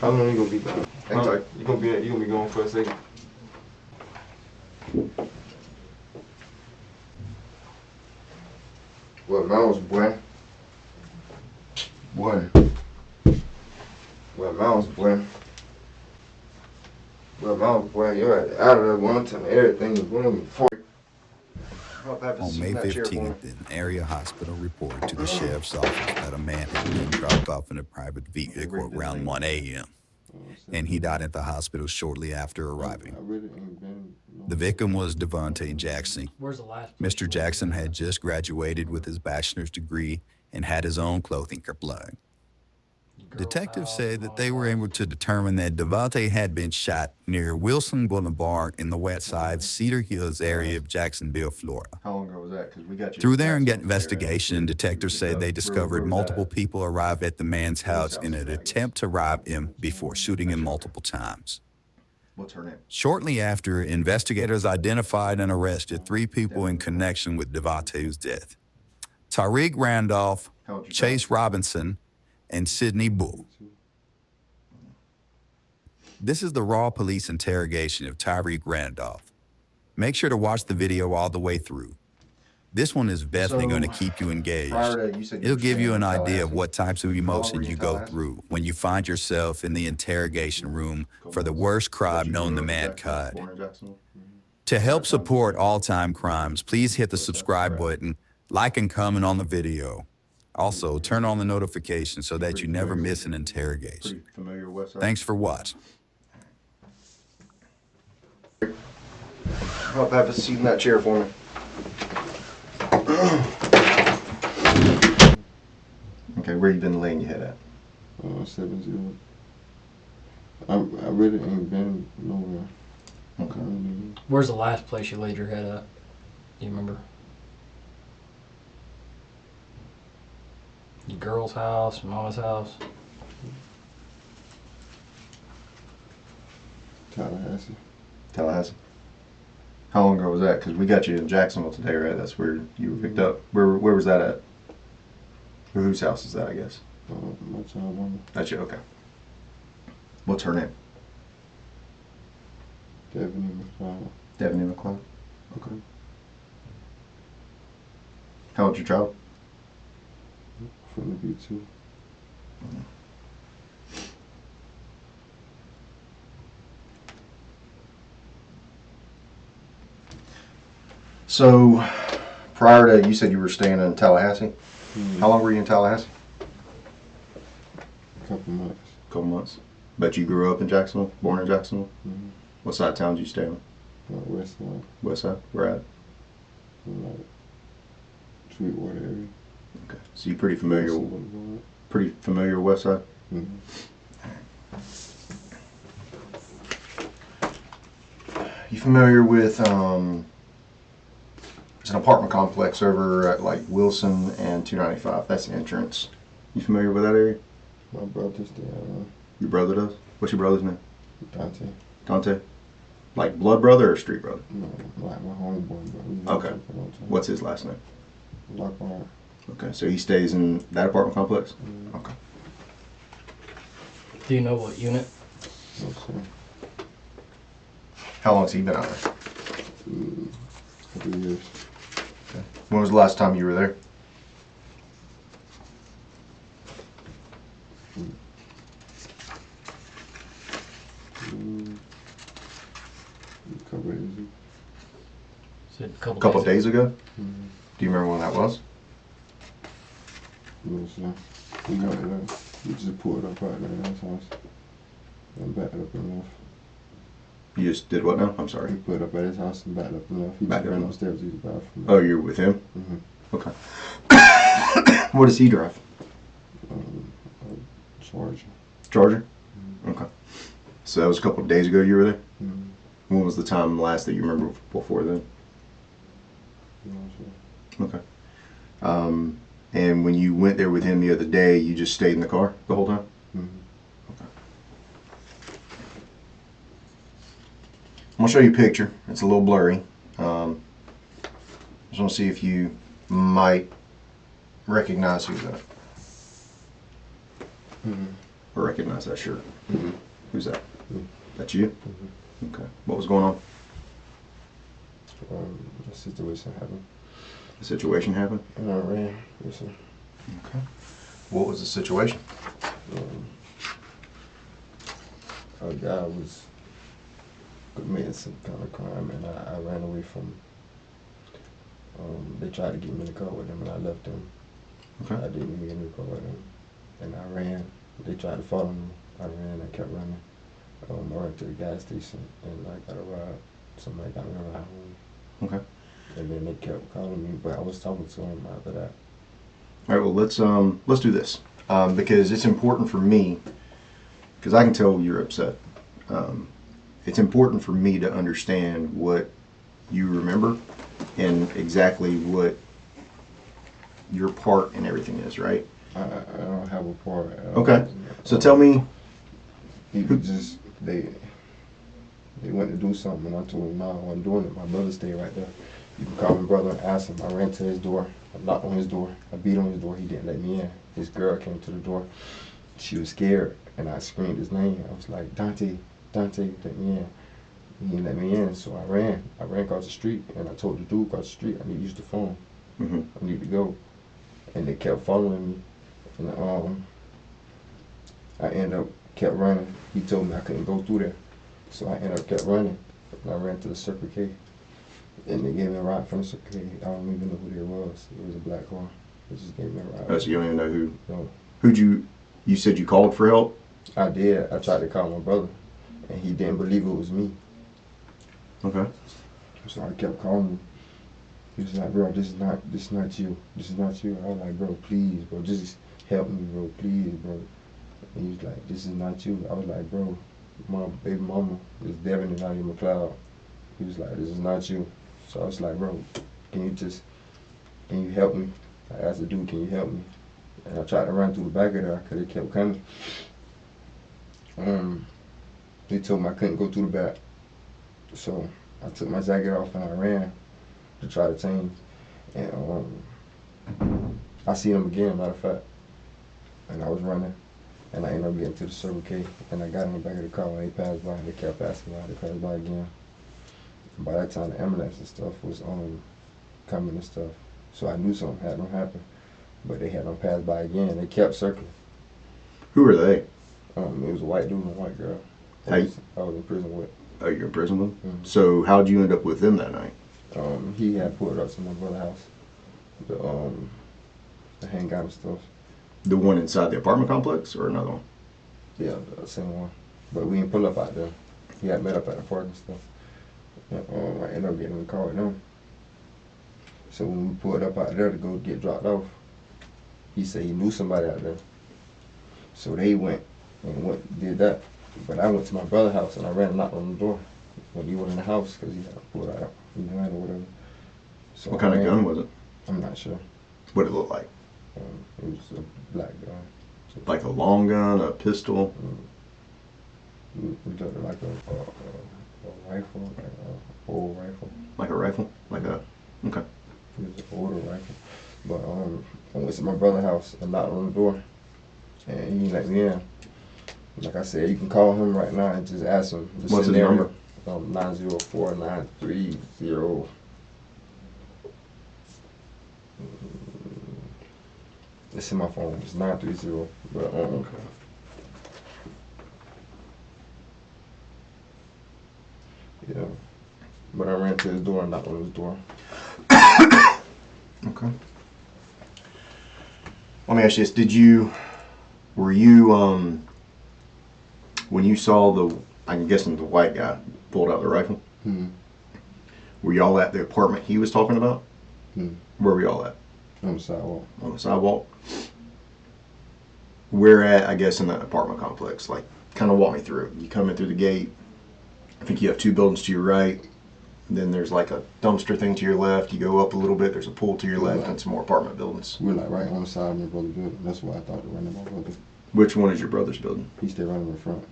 How long you gonna be gone? You gonna be gone for a second? What mouse, boy? Boy. What mouse, boy? What mouse, boy? You're out of there one time. Everything is going before. On May 15th, an area hospital reported to the sheriff's office that a man had been dropped off in a private vehicle around 1 a.m. and he died at the hospital shortly after arriving. The victim was Davante Jackson. Mr. Jackson had just graduated with his bachelor's degree and had his own clothing supply. Detectives said that they were able to determine that Davante had been shot near Wilson Boulevard in the West Side, Cedar Hills area of Jacksonville, Florida. How long ago was that? Because we got you. Through their investigation, detectives said they discovered multiple people arrived at the man's house in an attempt to rob him before shooting him multiple times. What's her name? Shortly after, investigators identified and arrested 3 people in connection with Davante's death: Tarek Randolph, Chase Robinson, and Sidney Bull. This is the raw police interrogation of Tarek Randolph. Make sure to watch the video all the way through. This one is definitely going to keep you engaged. It'll give you an idea of what types of emotions you go through when you find yourself in the interrogation room for the worst crime known to mankind. To help support all-time crimes, please hit the subscribe button, like and comment on the video. Also, turn on the notifications so that you never miss an interrogation. Thanks for watching. I'll have a seat in that chair for me. Okay, where you been laying your head at? 7-0. I really ain't been nowhere. Okay. Where's the last place you laid your head at? Do you remember? Your girl's house, mama's house? Tallahassee. Tallahassee. How long ago was that? Because we got you in Jacksonville today, right? That's where you were picked up. Where was that at? Or whose house is that, I guess? My child mama. That's you, okay. What's her name? Devaney McLeod. Devaney McLeod? Okay. How old's your child? From the B2. So, prior to, you said you were staying in Tallahassee? How long were you in Tallahassee? A couple months. Couple months. But you grew up in Jacksonville? Born in Jacksonville? What side of town did you stay on? West side. West side? Where at? Like Sweetwater area. Okay. So you're pretty familiar with West Side? You familiar with there's an apartment complex over at like Wilson and 295. That's the entrance. You familiar with that area? My brother's there. Your brother does? What's your brother's name? Dante. Dante? Like blood brother or street brother? No, like my homeboy brother. Okay. What's his last name? Lockhart. Okay, so he stays in that apartment complex? Okay. Do you know what unit? No, sir. How long's he been out there? Couple years. Okay. When was the last time you were there? A couple days ago. Said a Couple days ago? Mm-hmm. Do you remember when that was? No, sir. We got it up. We just pulled up out there at his house. And backed up and left. You just did what now? I'm sorry. He pulled up at his house and backed up and left. He Backed just up ran and upstairs to use the bathroom. Oh, you're with him? Mm-hmm. Okay. What does he drive? Charger. Charger? Okay. So that was a couple of days ago you were there? Mm-hmm. When was the time last that you remember before then? No, sir. Okay. And when you went there with him the other day, you just stayed in the car the whole time? Mm-hmm. Okay. I'm going to show you a picture. It's a little blurry. Just want to see if you might recognize who's in it. Mm-hmm. I recognize that shirt. Mm-hmm. Who's that? Me. That's you? Mm-hmm. Okay. What was going on? A situation happened. The situation happened? And I ran. Yes, sir. Okay. What was the situation? A guy was committing some kind of crime, and I ran away from him. They tried to get me in the car with them, and I left them. Okay. I didn't even get in the car with them. And I ran. They tried to follow me. I ran. I kept running. I went to the gas station, and I got a ride. Somebody got me a ride home. Okay. And then they kept calling me, but I was talking to him after that. All right. Well, let's do this because it's important for me because I can tell you're upset. It's important for me to understand what you remember and exactly what your part in everything is, right? I don't have a part. Okay. So tell me. He was just, they went to do something, and I told him, no, I wasn't doing it. My brother stayed right there. You can call my brother and ask him. I ran to his door. I knocked on his door. I beat on his door. He didn't let me in. His girl came to the door. She was scared, and I screamed his name. I was like, Dante, let me in. He didn't let me in, so I ran. I ran across the street, and I told the dude across the street, I need to use the phone. Mm-hmm. I need to go. And they kept following me. And I ended up kept running. He told me I couldn't go through there. So I ended up kept running. And I ran to the Circle K. And they gave me a ride from the Circle K. I don't even know who they was. It was a black car. They just gave me a ride. Oh, so you don't even know who? No. Who'd you said you called for help? I did. I tried to call my brother. And he didn't believe it was me. Okay. So I kept calling him. He was like, bro, this is not you. This is not you. I was like, bro, please, bro, just help me, bro, please, bro. And he was like, this is not you. I was like, bro, my baby mama is Devin and Nadia McLeod. He was like, this is not you. So I was like, bro, can you help me? I asked the dude, can you help me? And I tried to run through the back of there because it kept coming. They told me I couldn't go through the back. So I took my jacket off and I ran to try to change. And I see them again, matter of fact. And I was running. And I ended up getting to the Circle K. And I got in the back of the car when they passed by. They kept asking why they passed by again. By that time, the ambulance and stuff was coming and stuff. So I knew something had to happen. But they had them pass by again. They kept circling. Who are they? It was a white dude and a white girl. I was in prison with. Oh, you're in prison with them? Mm-hmm. So how'd you end up with them that night? He had pulled up to my brother's house. The handgun and stuff. The one inside the apartment complex or another one? Yeah, the same one. But we didn't pull up out there. He had met up at the park and stuff. And I ended up getting in the car with them. So when we pulled up out there to go get dropped off, he said he knew somebody out there. So they went and did that. But I went to my brother's house and I ran and knocked on the door when he went in the house because he had pulled out his gun or whatever. So What kind of gun was it? I'm not sure. What did it look like? It was a black gun. So, Like a long gun, a pistol? it looked like a rifle, like an old rifle. Like a rifle? Like a... Okay. It was an older rifle. But I went to my brother's house and knocked on the door. And he let me in. Like I said, you can call him right now and just ask him. Just What's his number? 904-930. It's in my phone. It's 930. But Okay. yeah. But I ran to his door and knocked on his door. Okay. Let me ask you this. Were you, when you saw I'm guessing the white guy pulled out the rifle, were y'all at the apartment he was talking about? Where were y'all at? On the sidewalk. On the sidewalk? Where at, I guess, in that apartment complex? Like, kind of walk me through it. You come in through the gate. I think you have two buildings to your right. Then there's like a dumpster thing to your left. You go up a little bit. There's a pool to your left and some more apartment buildings. We're like right on the side of my brother's building. That's why I thought to run in my brother. Which one is your brother's building? He stayed right in the front.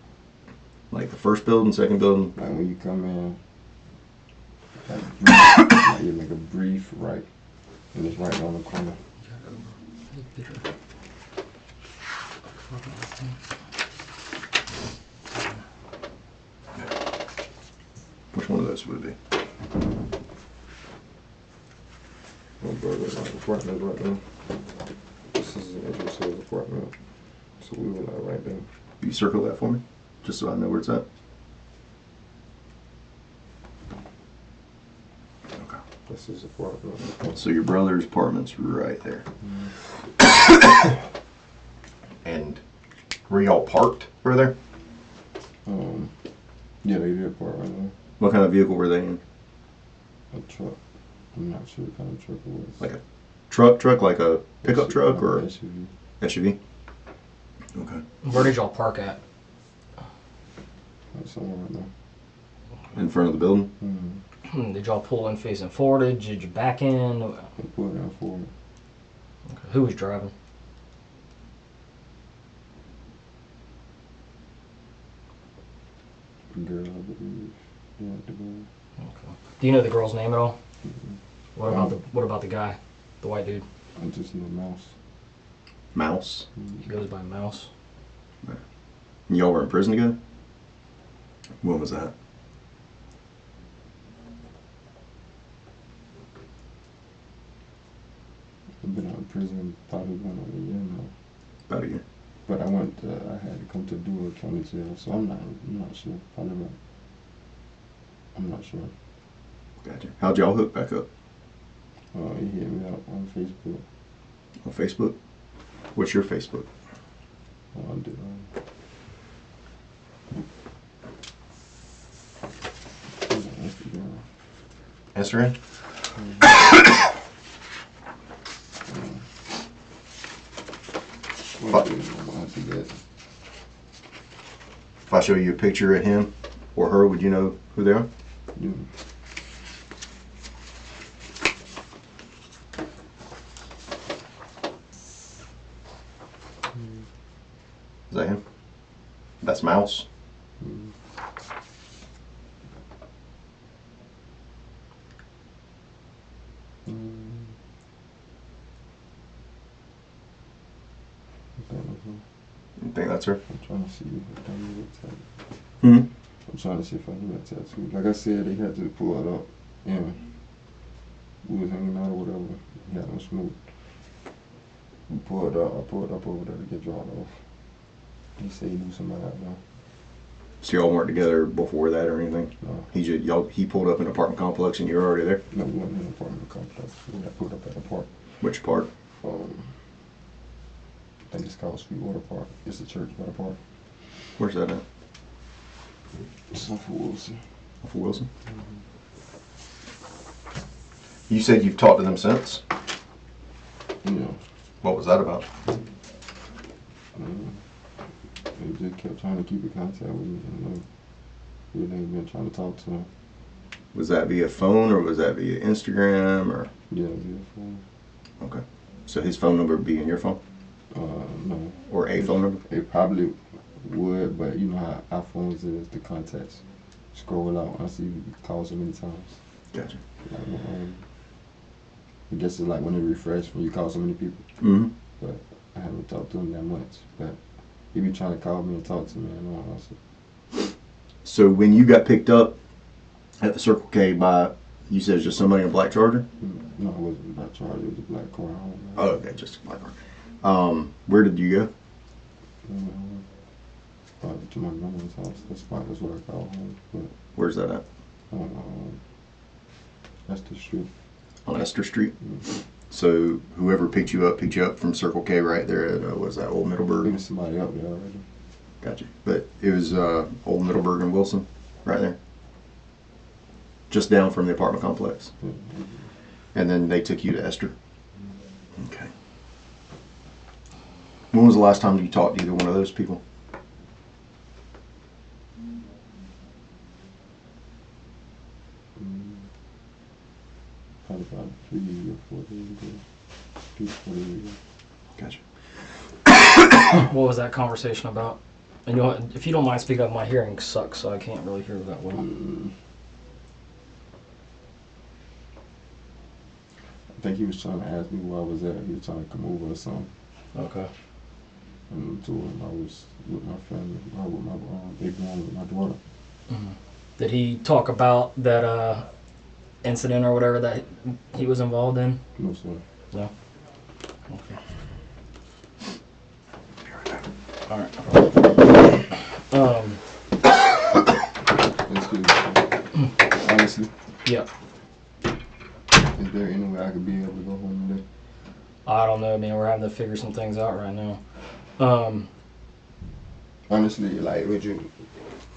Like the first building, second building? Like when you come in, like you make a brief right, and it's right on the corner. Which one of those would it be? My brother's like apartment right now. This is an entrance to his apartment. So we were like right there. Can you circle that for me? Just so I know where it's at. Okay. This is his apartment. So your brother's apartment's right there. And were y'all parked over there? Yeah, they did park right now. What kind of vehicle were they in? A truck. I'm not sure what kind of truck it was. Like a truck, like a pickup truck or SUV. SUV? Okay. Where did y'all park at? Like somewhere right now. In front of the building? Mm-hmm. Did y'all pull in facing forward? Did you back in? Okay. They pulled down forward. Who was driving? The girl, I believe. Yeah, the girl. Okay. Do you know the girl's name at all? Mm-hmm. What about the guy, the white dude? I just know Mouse. Mouse? He goes by Mouse. And y'all were in prison together? When was that? I've been out of prison probably going on a year now. About a year. But I had to come to Dewar County Jail, so I'm not sure. Probably not. I'm not sure. Gotcha. How'd y'all hook back up? He hit me up on Facebook. On Facebook? What's your Facebook? I did, Instagram. Instagram? If I show you a picture of him or her, would you know who they are? Yeah. Is that him? That's Mouse? Mm. You think that's her? I'm trying to see if I knew that tattoo. Hmm? I'm trying to see if I knew that tattoo. Like I said, they had to pull it up. And we was hanging out or whatever. He had no smooth. We pulled up. I pulled up over there to get dropped off. He said he knew somebody out there. So y'all weren't together before that or anything? No. He pulled up in an apartment complex and you were already there? No, we went in an apartment complex. We got pulled up at the park. Which part? I think it's called Sweetwater Park. It's a church by the park. Where's that at? It's off of Wilson. Off of Wilson? Mm-hmm. You said you've talked to them since? Yeah. What was that about? They just kept trying to keep in contact with me. And really ain't been trying to talk to them. Was that via phone or was that via Instagram or? Yeah, via phone. Okay. So his phone number would be in your phone? No. Or a phone number? It probably would, but you know how iPhones is, the contacts scroll out. I see you call so many times. Gotcha. Like, I guess it's like when it refresh when you call so many people. Mm-hmm. But I haven't talked to him that much. But he be trying to call me and talk to me and all that. So when you got picked up at the Circle K by, you said it's just somebody in a black Charger? No, it wasn't a black Charlie. It was a black car. Oh, okay, just a black car. Where did you go? Probably to my grandma's house. That's what I call home. But Where's that at? That's the street. On Esther Street? Mm-hmm. So whoever picked you up from Circle K right there at, was that Old There Middleburg? was somebody up there already. Gotcha. But it was Old Middleburg and Wilson right there? Just down from the apartment complex? Mm-hmm. And then they took you to Esther? Okay. When was the last time you talked to either one of those people? Probably about 3 or 4 days ago. 3 or 4 days ago. Gotcha. What was that conversation about? And if you don't mind speaking up, my hearing sucks, so I can't really hear that well. I think he was trying to ask me where I was at. He was trying to come over or something. Okay. And I told him I was with my family. I was with my big mom with my daughter. Mm-hmm. Did he talk about that incident or whatever that he was involved in? No, sir. No. Okay. All right. Excuse me. Honestly, Yeah. is there any way I could be able to go home today? I don't know, man. We're having to figure some things out right now. Honestly, like, would you?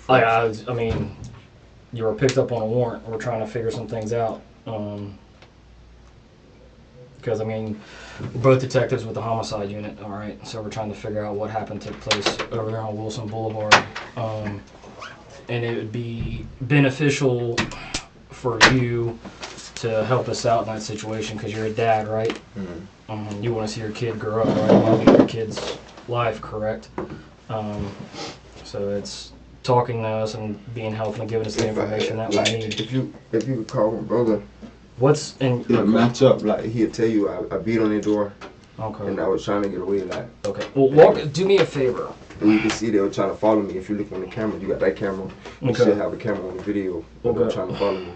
I mean, you were picked up on a warrant. We're trying to figure some things out. Because, I mean, we're both detectives with the homicide unit, all right? So we're trying to figure out what happened took place over there on Wilson Boulevard. And it would be beneficial for you to help us out in that situation because you're a dad, right? Mm-hmm. You want to see your kid grow up, right? You want to be your kid's life, correct? So it's talking to us and being helpful and giving us the information that we need. If you could call my brother, What's in? it'll match up. Like, he'll tell you I beat on their door Okay. and I was trying to get away. Like, Okay. Well, do me a favor. and you can see they were trying to follow me. If you look on the camera, you got that camera. You Okay. should have a camera on the video. They were Okay. trying to follow me.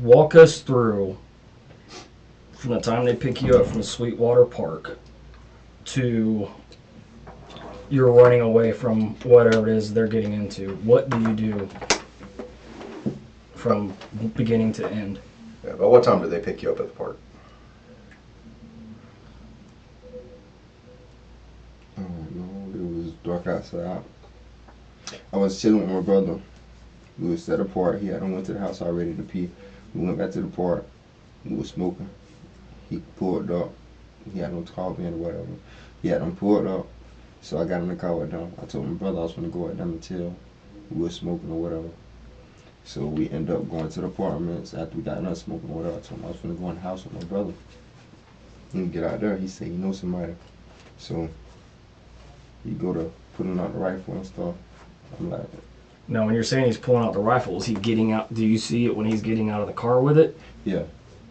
Walk us through from the time they pick you up from Sweetwater Park to you're running away from whatever it is they're getting into. What do you do from beginning to end? Yeah, about what time did they pick you up at the park? I don't know. It was dark outside. I was chilling with my brother. We was at a park. He had went to the house already to pee. We went back to the park. We was smoking. He pulled up. He had no call in or whatever. He had them pulled up. So I got in the car with them. I told my brother I was going to go with them until we was smoking or whatever. So we ended up going to the apartments after we got done smoking or whatever. I told him I was going to go in the house with my brother. When we get out there, he said he knows somebody. So he go to putting out the rifle and stuff. I'm like, Now, when you're saying he's pulling out the rifle, is he getting out? Do you see it when he's getting out of the car with it? yeah,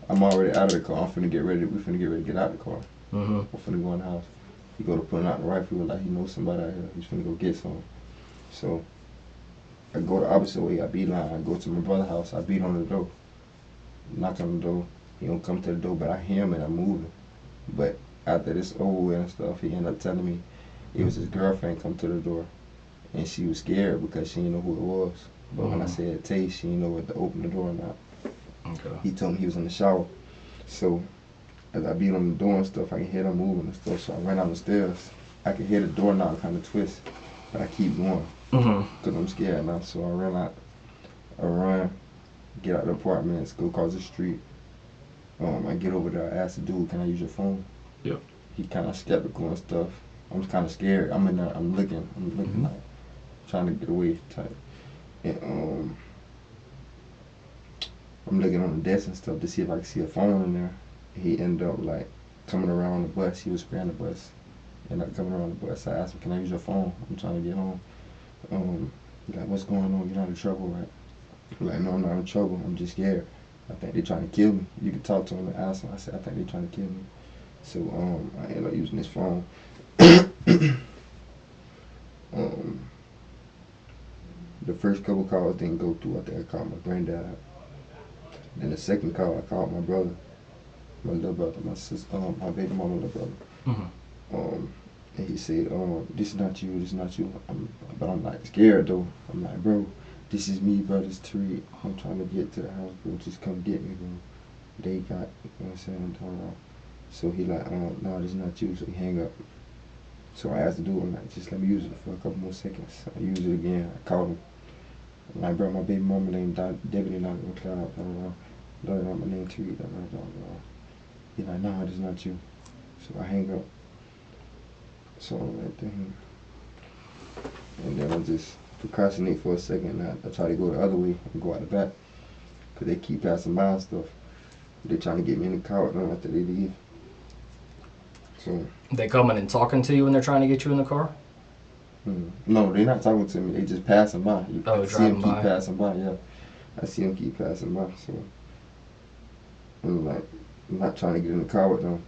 I'm already out of the car. I'm finna get ready. We finna get ready to get out of the car. Mm-hmm. I'm finna go in the house. He go to putting out the rifle. Like, he knows somebody out here. He's finna go get some. So I go the opposite way. I beeline. I go to my brother's house. I beat on the door. Knock on the door. He don't come to the door, but I hear him and I'm moving. But after this over and stuff, he ended up telling me it was his girlfriend come to the door. And she was scared because she didn't know who it was. But when I said Tay, she didn't know whether to open the door or not. Okay. He told me he was in the shower. So as I beat on the door and stuff, I can hear them moving and stuff. So I ran down the stairs. I could hear the doorknob kind of twist, but I keep going because I'm scared now. So I ran out. I run, get out the apartments, go across the street. I get over there. I ask the dude, "Can I use your phone?" Yep. He kind of skeptical and stuff. I'm kind of scared. I'm in there. I'm looking like trying to get away type. And I'm looking on the desk and stuff to see if I can see a phone in there. He ended up like coming around the bus. He was spraying the bus. Ended up coming around the bus. I asked him, "Can I use your phone? I'm trying to get home." He's like, "What's going on? You're not in trouble, right?" I'm like, "No, I'm not in trouble. I'm just scared. I think they're trying to kill me." You can talk to him and ask him. I said, "I think they're trying to kill me." So I ended up using his phone. The first couple calls didn't go through. I think I called my granddad. Then the second call, I called my brother, my little brother, my sister, my baby mama little brother. And he said, "This is not you. This is not you." But I'm like scared though. I'm like, "Bro, this is me, bro. This is Tarek. I'm trying to get to the house, bro. Just come get me, bro. They got, you know what I'm saying?" So he like, "No, this is not you." So he hang up. So I asked the dude, I'm like, "Just let me use it for a couple more seconds." I used it again. I called him. I'm like, "Bro, my baby mama named Deputy Knock McCloud. My name Tarek. He's like, "Nah, this is not you." So I hang up. So I'm like, "Damn." And then I just procrastinate for a second. And I try to go the other way and go out the back. Because they keep passing by and stuff. They're trying to get me in the car with them after they leave. So. They coming and talking to you when they're trying to get you in the car? No, they're not talking to me. They just passing by. You see them keep by. passing by, yeah. I see them keep passing by, so I'm like, I'm not trying to get in the car with them.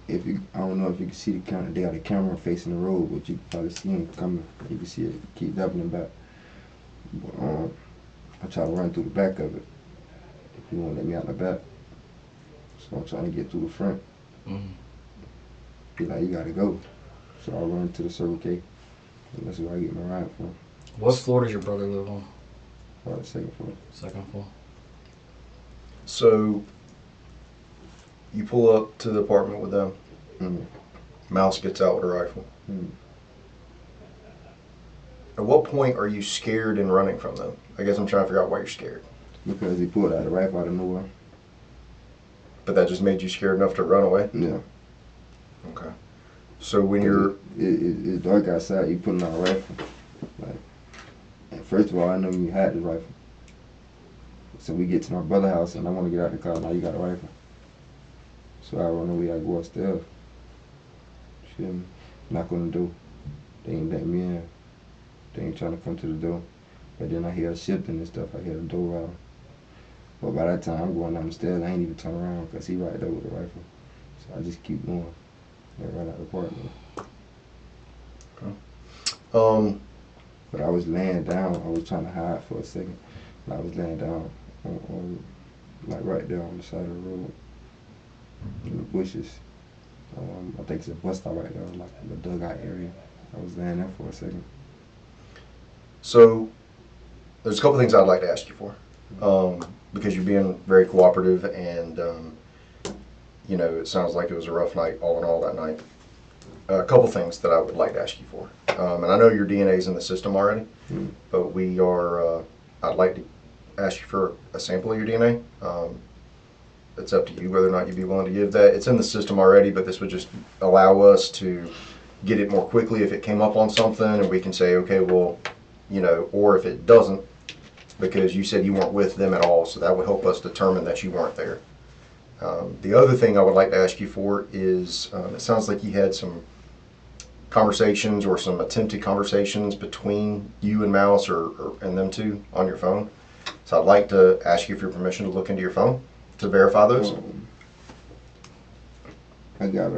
I don't know if you can see the camera. They got a camera facing the road, but you can probably see them coming. You can see it keep doubling back. But, I try to run through the back of it. He won't let me out the back. So I'm trying to get through the front. He like, you gotta go. So I run to the Circle K. And that's where I get my ride from. What floor does your brother live on? The second floor. Second floor. So you pull up to the apartment with them. Mouse gets out with a rifle. At what point are you scared and running from them? I guess I'm trying to figure out why you're scared. Because he pulled out a rifle out of nowhere. But that just made you scared enough to run away? Yeah. Okay. So when you're... It's dark outside, you putting out a rifle. Like, and first of all, I know you had the rifle. So we get to my brother's house and I want to get out the car. Now you got a rifle. So I run away, I go upstairs. Shit, knock on the door. They ain't letting me in. They ain't trying to come to the door. But then I hear shifting and stuff. I hear the door rattle. But by that time, I'm going down the stairs. I ain't even turn around because he right there with the rifle. So I just keep going and run out the apartment. Okay. But I was laying down. I was trying to hide for a second. And I was laying down on like right there on the side of the road in the bushes. I think it's a bus stop right there, like the dugout area. I was laying there for a second. So there's a couple things I'd like to ask you for, because you're being very cooperative, and you know, it sounds like it was a rough night all in all that night. A couple things that I would like to ask you for, and I know your DNA's in the system already, but I'd like to ask you for a sample of your DNA. It's up to you whether or not you'd be willing to give that. It's in the system already, but this would just allow us to get it more quickly if it came up on something, and we can say, okay, well, you know, or if it doesn't, because you said you weren't with them at all, so that would help us determine that you weren't there. The other thing I would like to ask you for is, it sounds like you had some conversations or some attempted conversations between you and Mouse and them two on your phone. So I'd like to ask you for your permission to look into your phone to verify those. I got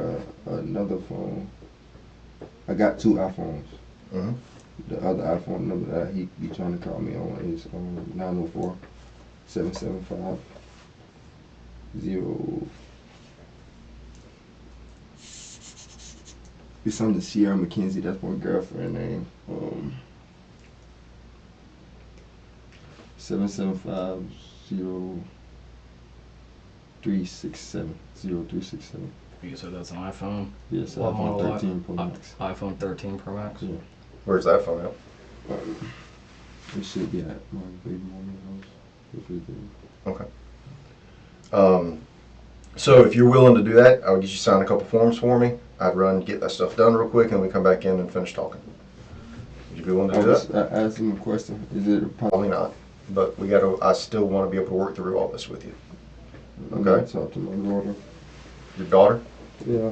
another phone. I got two iPhones. The other iPhone number that he be trying to call me on is 904-775-0. It's something Sierra McKenzie. That's my girlfriend name. 775-0367. You said that's an iPhone? Yes, What iPhone model? 13 Pro Max. iPhone 13 Pro Max? Yeah. Where's that phone at? It should be at my baby mama's house. Okay. So if you're willing to do that, I would get you to sign a couple forms for me. I'd get that stuff done real quick, and we come back in and finish talking. Would you be willing to do that? I asked him a question. Is it a Probably not, but I still want to be able to work through all this with you. Okay. Talk to my daughter. Your daughter? Yeah,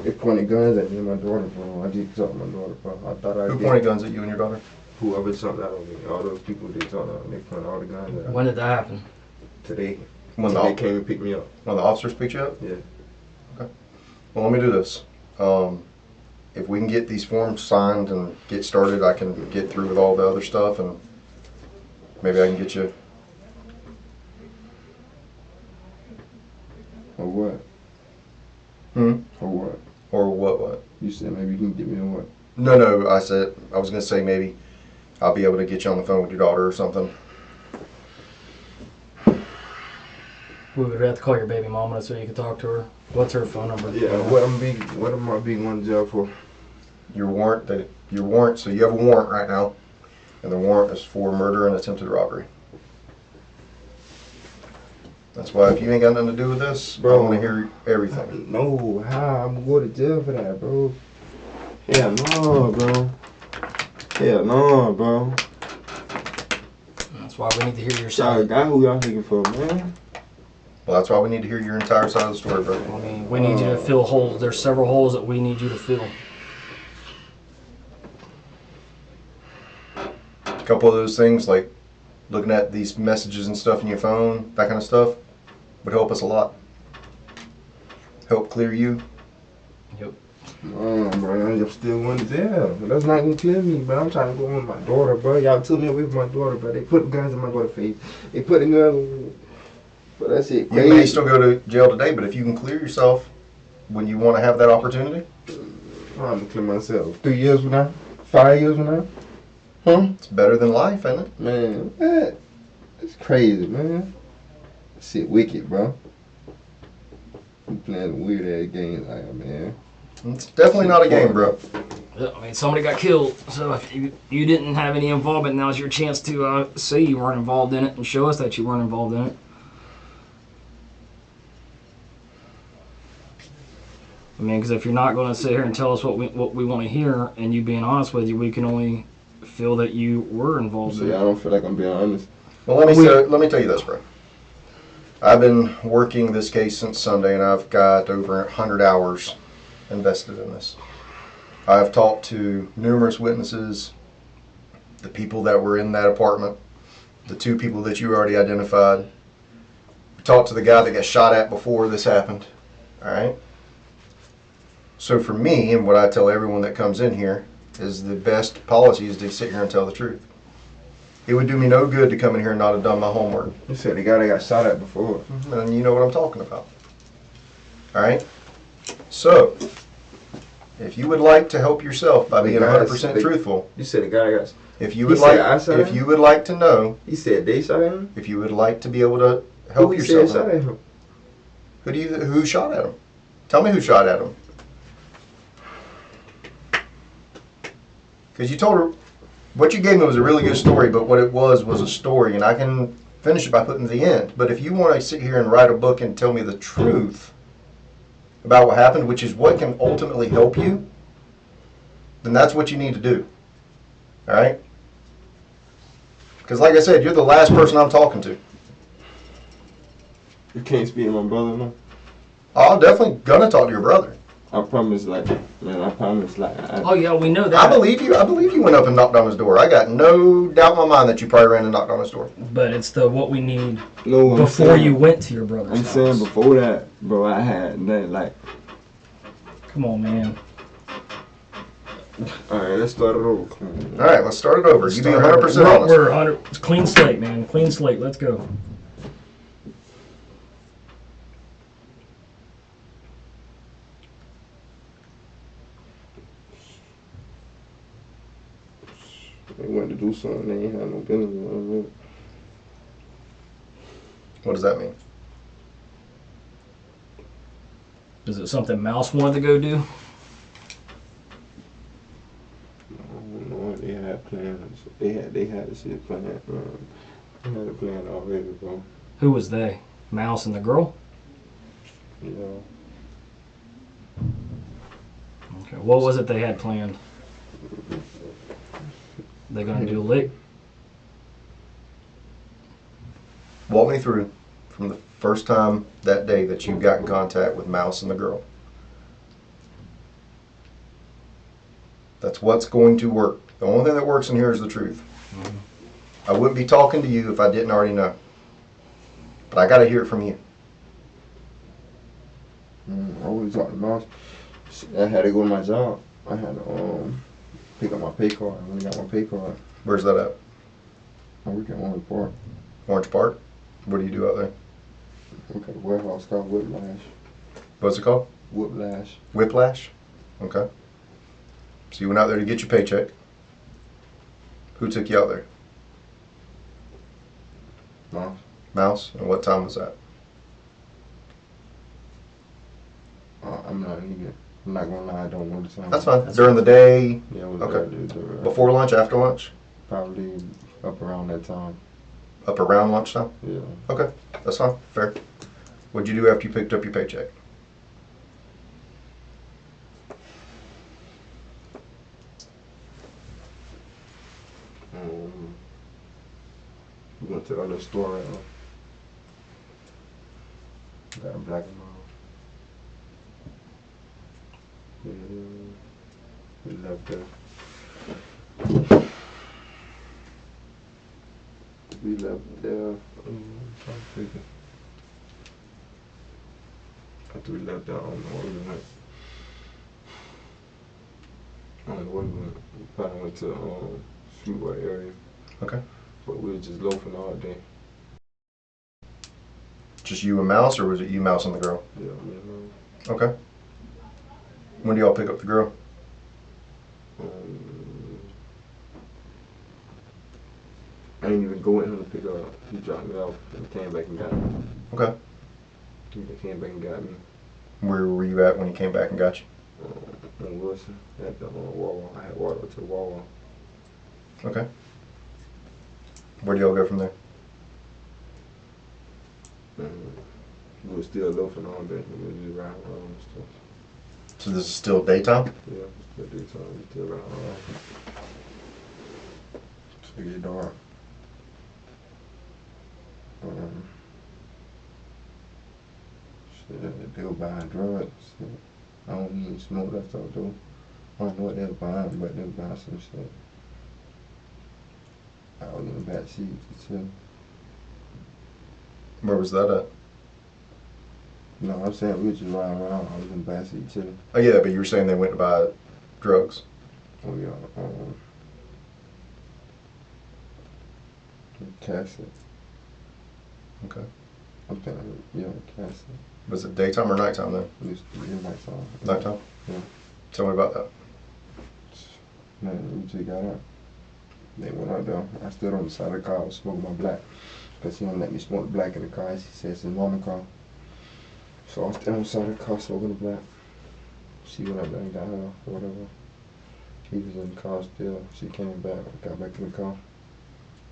they pointed guns at me and my daughter, bro. I just talked to my daughter, bro. I thought Who pointed guns at you and your daughter? Whoever jumped out on me, all those people they jumped out, they pointed all the guns at me. When did that happen? Today. When They came and picked me up. the officers picked you up? Yeah. Okay. Well, let me do this. If we can get these forms signed and get started, I can get through with all the other stuff, and maybe I can get you. Or what? Hmm? Or what? Or what? You said maybe you can get me on what? No, I said, I was going to say maybe I'll be able to get you on the phone with your daughter or something. We would have to call your baby mama so you could talk to her. What's her phone number? Yeah, what am I being going to jail for? Your warrant, so you have a warrant right now, and the warrant is for murder and attempted robbery. That's why if you ain't got nothing to do with this, Bro, I want to hear everything. No, how? I'm going to jail for that, bro. Hell no, bro. Hell no, bro. That's why we need to hear your Sorry, side. guy who y'all looking for, man. Well, that's why we need to hear your entire side of the story, bro. I mean, we need you to fill holes. There's several holes that we need you to fill. A couple of those things, like looking at these messages and stuff in your phone, that kind of stuff, would help us a lot. Help clear you. Yep. Bro, I'm still going to jail. That's not gonna kill me, bro. I'm trying to go with my daughter, bro. Y'all took me away from my daughter, bro. They put guns in my daughter's face. They put the gun. But that shit You crazy. may still go to jail today, but if you can clear yourself when you want to have that opportunity, I'm gonna clear myself. 3 years from now? 5 years from now? it's better than life, ain't it? Man, what? It's crazy, man. That shit wicked, bro. You playing weird ass games like that, man. It's definitely not a game, bro. I mean, somebody got killed, so if you didn't have any involvement, now's your chance to say you weren't involved in it and show us that you weren't involved in it. I mean, because if you're not going to sit here and tell us what we want to hear, and you being honest with you, we can only feel that you were involved in See, it. I don't feel like I'm being honest. Well, let me tell you this, bro. I've been working this case since Sunday, and I've got over 100 hours invested in this. I've talked to numerous witnesses, the people that were in that apartment, the 2 people that you already identified. We talked to the guy that got shot at before this happened. All right. So for me, and what I tell everyone that comes in here, is the best policy is to sit here and tell the truth. It would do me no good to come in here and not have done my homework. You said the guy that got shot at before. And you know what I'm talking about. All right? So, if you would like to help yourself by being 100% truthful, You said the guy got. if you would like to know, He said they shot at him. if you would like to be able to help Who yourself, said shot at him? who shot at him? Tell me who shot at him. Because you told her, what you gave me was a really good story, but what it was a story, and I can finish it by putting the end. But if you want to sit here and write a book and tell me the truth about what happened, which is what can ultimately help you, then that's what you need to do. All right? Because like I said, you're the last person I'm talking to. You can't speak to my brother, no? I'm definitely going to talk to your brother. I promise, like, man, I promise, like. Oh yeah, we know that. I believe you. I believe you went up and knocked on his door. I got no doubt in my mind that you probably ran and knocked on his door. But it's the what we need No, before you went to your brother's house. I'm saying before that, bro, I had that, like. Come on, man. Alright, let's start it over. Come on. All right, let's start it over. You be 100% honest. We're 100. It's clean slate, man. Clean slate. Let's go. They went to do something they ain't had no business doing. What does that mean? Is it something Mouse wanted to go do? I don't know. They had plans. They had the shit planned. They had it planned already, bro. Who was they? Mouse and the girl? Yeah. Okay. What was it they had planned? They gonna do a lick? Walk me through from the first time that day that you got in contact with Mouse and the girl. That's what's going to work. The only thing that works in here is the truth. Mm-hmm. I wouldn't be talking to you if I didn't already know. But I got to hear it from you. I always talk to Mouse. I had to go to my job. I had to pick up my pay card. I only got my pay card. Where's that at? I work at Orange Park. Orange Park? What do you do out there? I work at a warehouse called Whiplash. What's it called? Whiplash. Whiplash? Okay. So you went out there to get your paycheck. Who took you out there? Mouse. Mouse? And what time was that? I'm not gonna lie, I don't know the time. That's fine. During the day? Yeah, it was Okay. Before lunch, after lunch? Probably up around that time. Up around lunchtime? Yeah. Okay. That's fine. Fair. What'd you do after you picked up your paycheck? We went to the other store and got a black and mild. We left there. Trying to figure. After we left there, I don't know where we went. I don't know where we went. We probably went to Sweetwater area. Okay. But we were just loafing all day. Just you and Mouse, or was it you, Mouse, and the girl? Yeah, me and Okay. When do y'all pick up the girl? I didn't even go in him to pick her up. He dropped me off and came back and got me. Okay. He came back and got me. Where were you at when he came back and got you? In Wilson, at the Wawa. I had water to the Wawa. Okay. Where do y'all go from there? We were still loafing all day. We were just riding around and stuff. So this is still daytime? Yeah, still daytime. We still riding around. So it get dark. Shit, they were buying drugs. Shit. I don't even smoke that stuff though. I don't know what they were buying, but they were buying some shit. I was in the back seat too. Where was that at? No, I'm saying we were just riding around. I was in the back seat too. Oh yeah, but you were saying they went to buy drugs. Oh yeah, Cassie. Okay. I'm thinking, yeah, Cassie. Was it daytime or nighttime then? It was nighttime. Nighttime? Yeah. Tell me about that. Man, we just got out. They went out there. I stood on the side of the car, I was smoking my black. Because he don't let me smoke the black in the car. He says it's in the car. So I stood on the side of the car smoking the black. She went up there and got her, or whatever. He was in the car still. She came back, got back in the car.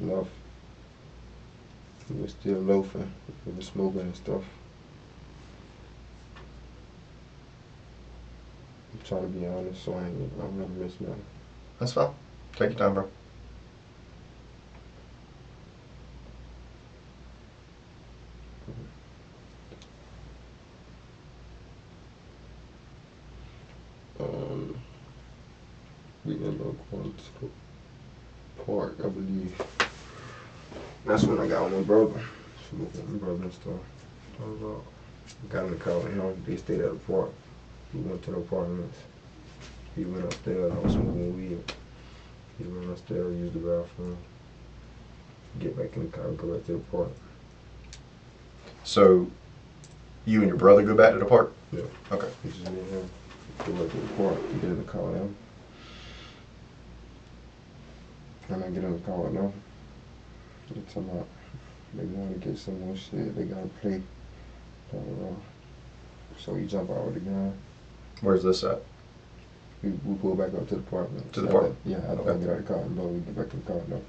Left. He was still loafing. He was smoking and stuff. I'm trying to be honest, so I'm never miss nothing. That's fine. Take your time, bro. We ended up going to the park, I believe. That's when I got with my brother. Smoking with my brother and stuff. Got in the car with him. They stayed at the park. We went to the apartments. He went upstairs. I was smoking weed. He went upstairs, used the bathroom. Get back in the car and go back to the park. So, you and your brother go back to the park? Yeah. Okay. It's just me and him. Go back to the park. Get in the car with him. And I get in the car with them. They tell me they want to get some more shit. They got to play. So we jump out with the gun. Where's this at? We pull back up to the apartment. To the park? Yeah, I Okay. get out of the car and we get back in the car. No,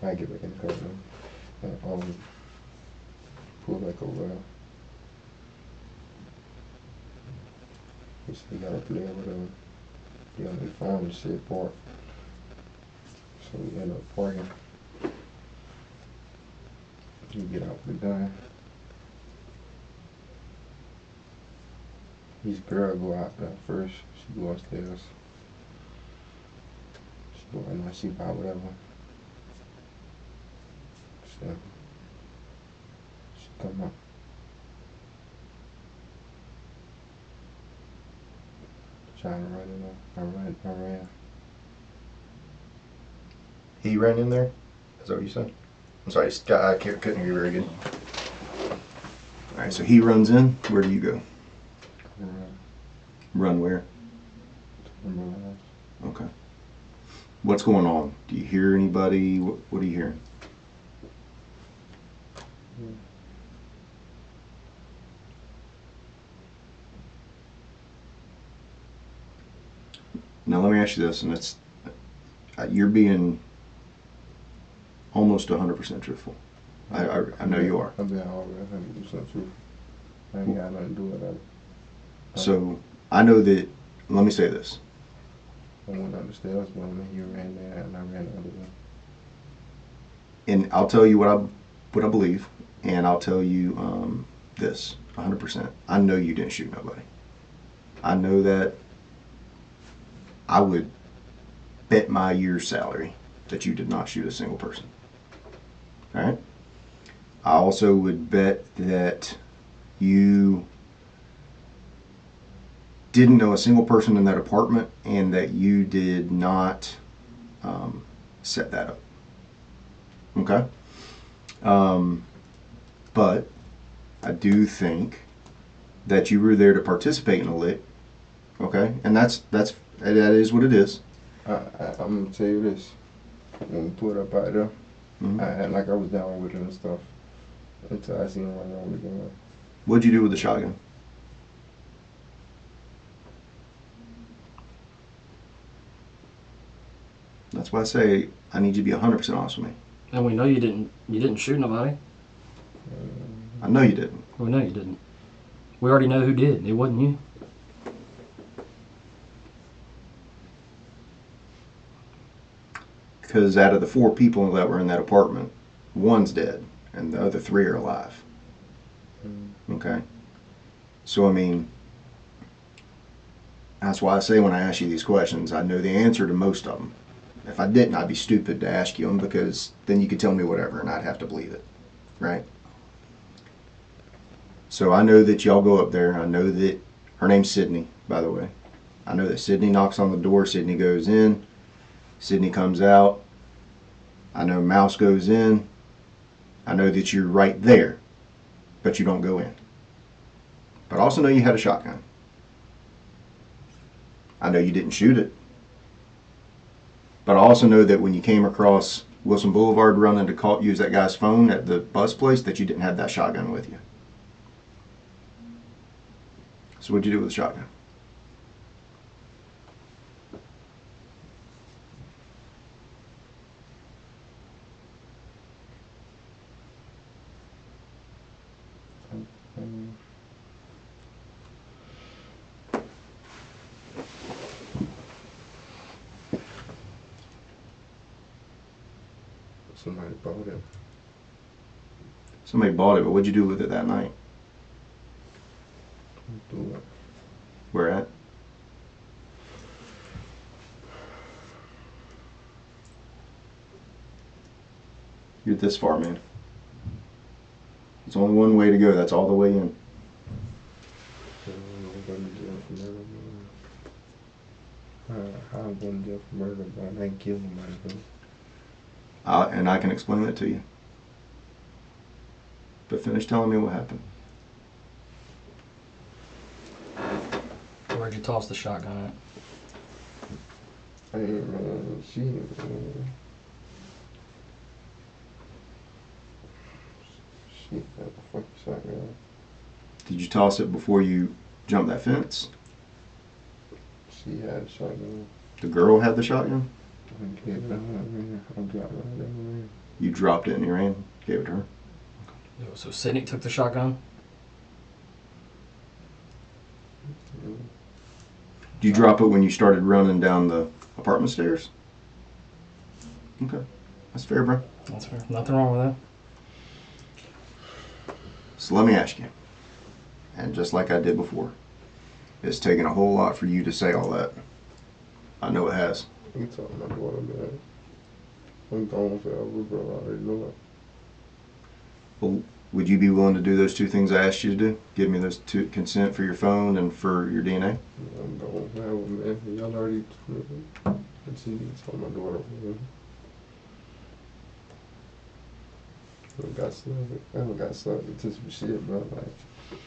I get back in the car now. And pull back over there. We still got to play with them. They on their phone and shit park. So we end up parking. We get out with the gun. His girl go out there first. She go upstairs. She go in there, she buy whatever. So she come up. Trying to run in there. I ran. He ran in there? Is that what you said? I'm sorry, I couldn't hear you very good. Alright, so he runs in. Where do you go? I ran. Run where? To my house. Okay. What's going on? Do you hear anybody? What are you hearing? Now let me ask you this, and it's you're being almost 100% truthful. I know you are. I've been already 100% truthful. I ain't got nothing to do with that. So I know that. Let me say this. I went up the stairs, but he ran there and I ran the other way. And I'll tell you what I believe, and I'll tell you this 100%. I know you didn't shoot nobody. I know that. I would bet my year's salary that you did not shoot a single person. All right. I also would bet that you didn't know a single person in that apartment and that you did not set that up. Okay? But I do think that you were there to participate in a lick. Okay? And that is what it is. I'm gonna tell you this. When we put up out there, I act like I was down with it and stuff until I seen him run around with the gun. What'd you do with the shotgun? That's why I say I need you to be 100% honest with me. And we know you didn't shoot nobody. I know you didn't. We know you didn't. We already know who did. It wasn't you. Because out of the 4 people that were in that apartment, 1's dead and the other 3 are alive. Okay? So, I mean, that's why I say when I ask you these questions, I know the answer to most of them. If I didn't, I'd be stupid to ask you them, because then you could tell me whatever and I'd have to believe it. Right? So I know that y'all go up there. I know that her name's Sydney, by the way. I know that Sydney knocks on the door. Sydney goes in. Sydney comes out. I know Mouse goes in. I know that you're right there, but you don't go in. But I also know you had a shotgun. I know you didn't shoot it. But I also know that when you came across Wilson Boulevard running to use that guy's phone at the bus place, that you didn't have that shotgun with you. So what'd you do with the shotgun? Somebody bought it. Somebody bought it, but what'd you do with it that night? Do it. Where at? You're this far, man. There's only one way to go. That's all the way in. I'm going to jail for murder, but I ain't killing nobody. And I can explain that to you. But finish telling me what happened. Where'd you toss the shotgun at? Hey, man, Shit, what the fuck is shotgun? Did you toss it before you jumped that fence? She had a shotgun. The girl had the shotgun? I gave it to her, man. I dropped it right there, man. You dropped it in your hand, gave it to her? So Sydney took the shotgun? Did you drop it when you started running down the apartment stairs? Okay. That's fair, bro. That's fair. Nothing wrong with that. So let me ask you, and just like I did before, it's taken a whole lot for you to say all that. I know it has. You talking my daughter, man. I'm gone forever, bro. I already know it. Well, would you be willing to do those 2 things I asked you to do? Give me those 2, consent for your phone and for your DNA? I'm gone forever, man. Y'all already continue to tell my daughter, man. I haven't got sucked into some shit, bro. Like,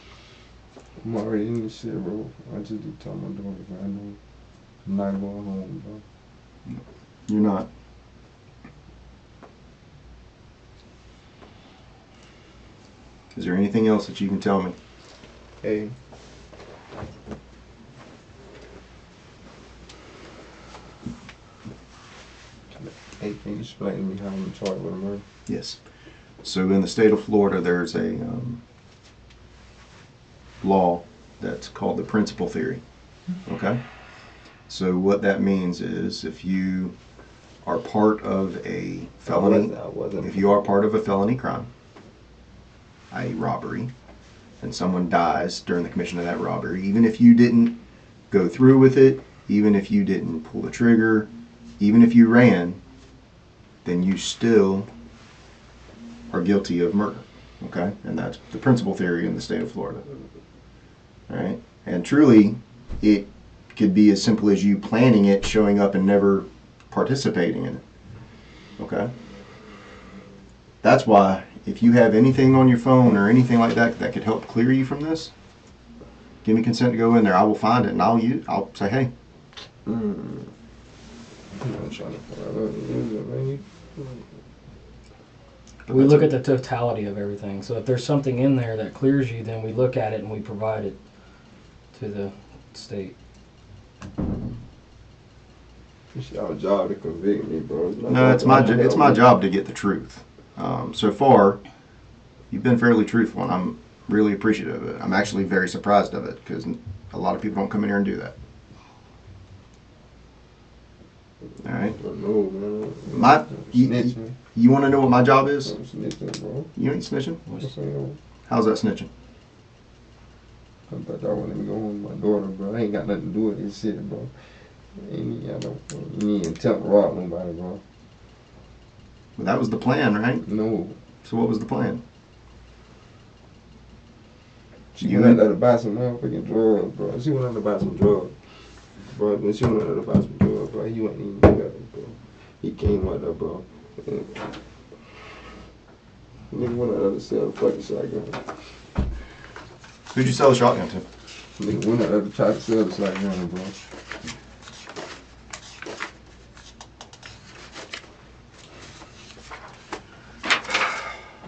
I'm already in this shit, bro. I just do tell my daughter, man. I know I'm not going home, bro. You're not. Is there anything else that you can tell me? Hey. Hey, can you explain to me how I'm charged with a murder? Yes. So in the state of Florida, there's a law that's called the principal theory. Okay? So what that means is if you are part of a felony, if you are part of a felony crime, i.e. robbery, and someone dies during the commission of that robbery, even if you didn't go through with it, even if you didn't pull the trigger, even if you ran, then you still are guilty of murder. Okay? And that's the principal theory in the state of Florida. All right? And truly, It could be as simple as you planning it, showing up, and never participating in it. Okay? That's why, if you have anything on your phone or anything like that that could help clear you from this, give me consent to go in there. I will find it and I'll say, hey. I'm trying to find it. We look at the totality of everything. So if there's something in there that clears you, then we look at it and we provide it to the state. It's our job to convict me, bro. No, it's my job to get the truth. So far, you've been fairly truthful, and I'm really appreciative of it. I'm actually very surprised of it because a lot of people don't come in here and do that. All right. I know, man. You want to know what my job is? I'm snitching, bro. You ain't snitching. I'm saying, How's that snitching? I bet y'all want to go home with my daughter, bro. I ain't got nothing to do with this shit, bro. You ain't intent to rob nobody, bro. Well, that was the plan, right? No. So what was the plan? She went out there to buy some motherfucking drugs, bro. She went out to buy some drugs. Bro, when she went out there to buy some drugs, bro, he wasn't even there, bro. He came out there, bro. And nigga went out there to sell the fucking shotgun. Who'd you sell the shotgun to? Nigga went out there to try to sell the shotgun, bro.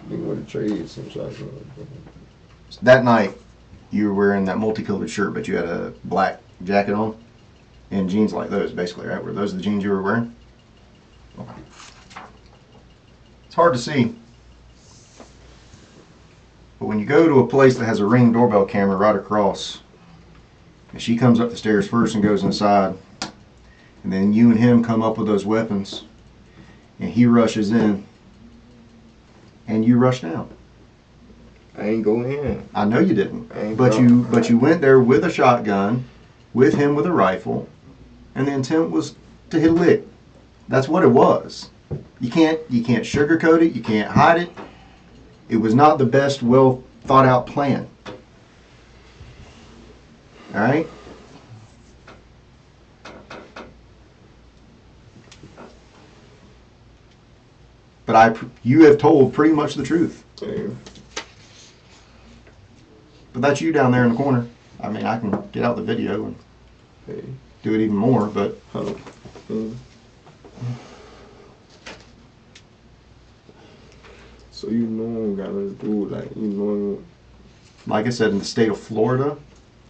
Nigga went to trade some shotgun, bro. That night, you were wearing that multicolored shirt, but you had a black jacket on and jeans like those, basically, right? Were those the jeans you were wearing? Okay. It's hard to see. But when you go to a place that has a Ring doorbell camera right across, and she comes up the stairs first and goes inside, and then you and him come up with those weapons, and he rushes in, and you rush down. I ain't go in. I know you didn't, Ain't but go. you went there with a shotgun, with him with a rifle, and the intent was to hit a lick. That's what it was. You can't sugarcoat it. You can't hide it. It was not the best, well thought out plan. All right. But you have told pretty much the truth. Yeah. But that's you down there in the corner. I mean, I can get out the video and Hey. do it even more, but So you know got nothing to do with, like, you know. like I said, in the state of Florida,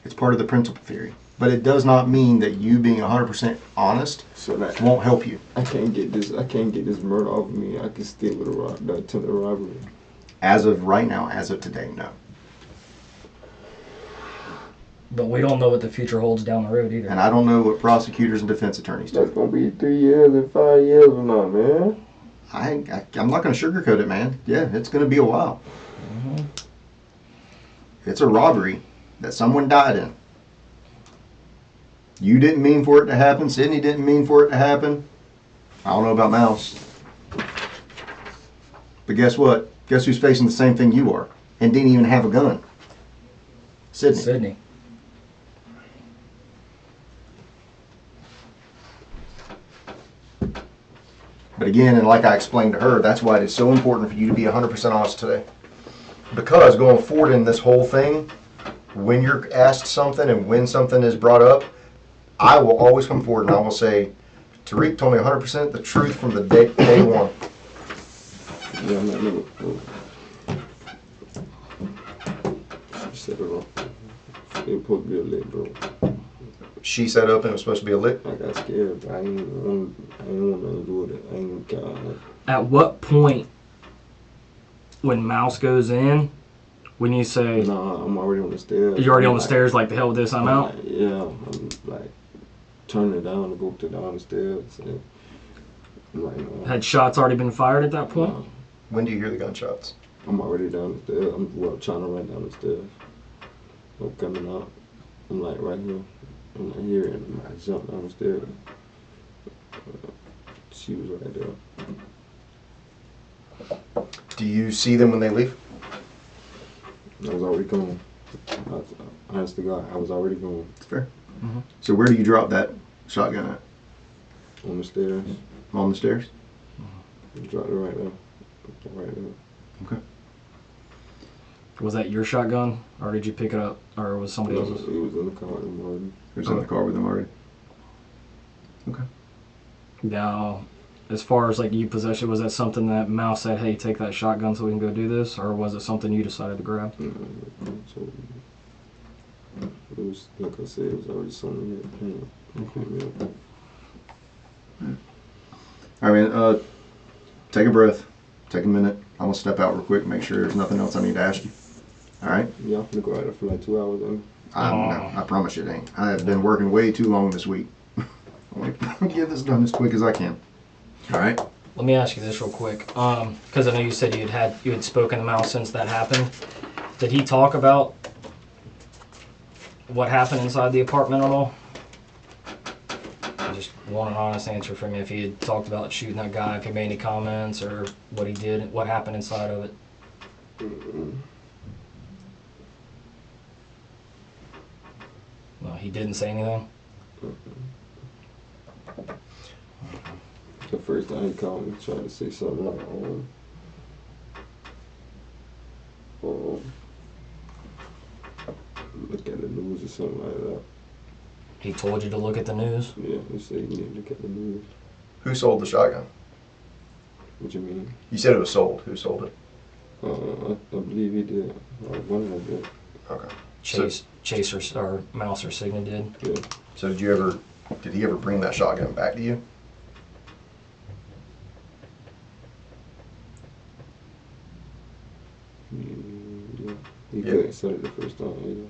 it's part of the principal theory. But it does not mean that you being 100% honest So that won't help you. I can't get this murder off of me. I can stick with the attempted robbery. As of right now, as of today, no. But we don't know what the future holds down the road either. And I don't know what prosecutors and defense attorneys That's do. gonna be 3 years and 5 years from now, man. I'm not going to sugarcoat it, man. Yeah, it's going to be a while. Mm-hmm. It's a robbery that someone died in. You didn't mean for it to happen. Sydney didn't mean for it to happen. I don't know about Mouse. But guess what? Guess who's facing the same thing you are and didn't even have a gun? Sydney. But again, and like I explained to her, that's why it is so important for you to be 100% honest today. Because going forward in this whole thing, when you're asked something and when something is brought up, I will always come forward and I will say, Tarek told me 100% the truth from the day one. Yeah, I'm not never. She set it off. It was supposed to be a lick, bro. She set up and it was supposed to be a lick. I got scared, but I ain't want nothing to do with it. I ain't got. At what point, when Mouse goes in, when you say, Nah, I'm already on the stairs. you're already on the stairs, like, the hell with this, I'm out? Yeah, I'm like turning it down to go down the stairs. And I'm like, no. Had shots already been fired at that point? Nah, When do you hear the gunshots? I'm already down the stairs. I'm trying to run down the stairs. I'm coming out. I'm like right here. I'm like here, and I jumped down the stairs. She was right there. Do you see them when they leave? I was already gone. Honest to God, I was already gone. It's fair. Mm-hmm. So where do you drop that shotgun at? On the stairs. On the stairs? Drop it right now. Right now. Okay. Was that your shotgun, or did you pick it up, or was somebody else's? It was in the car with him already. It was in the car with him already. Okay. Now, as far as like you possession, was that something that Mal said, "Hey, take that shotgun so we can go do this," or was it something you decided to grab? So it was, like I said, it was already something that came up. All right, take a breath. Take a minute. I'm going to step out real quick and make sure there's nothing else I need to ask you. All right? Yeah, I'm going to go out there for like 2 hours. No, I promise you it ain't. I have been working way too long this week. I'm going to get this done as quick as I can. All right? Let me ask you this real quick, because I know you said you had spoken to Mal since that happened. Did he talk about what happened inside the apartment at all? I just want an honest answer from you. If he had talked about shooting that guy, if he made any comments, or what he did, what happened inside of it. No, he didn't say anything. The first time he called me, tried to say something like, look at the news or something like that. He told you to look at the news? Yeah, he said you need to look at the news. Who sold the shotgun? What you mean? You said it was sold. Who sold it? I believe he did. One of them did. Okay. Chase or Mouse or Signa did? Yeah. So did he ever bring that shotgun back to you? Yeah. He Yeah. couldn't sell it the first time either.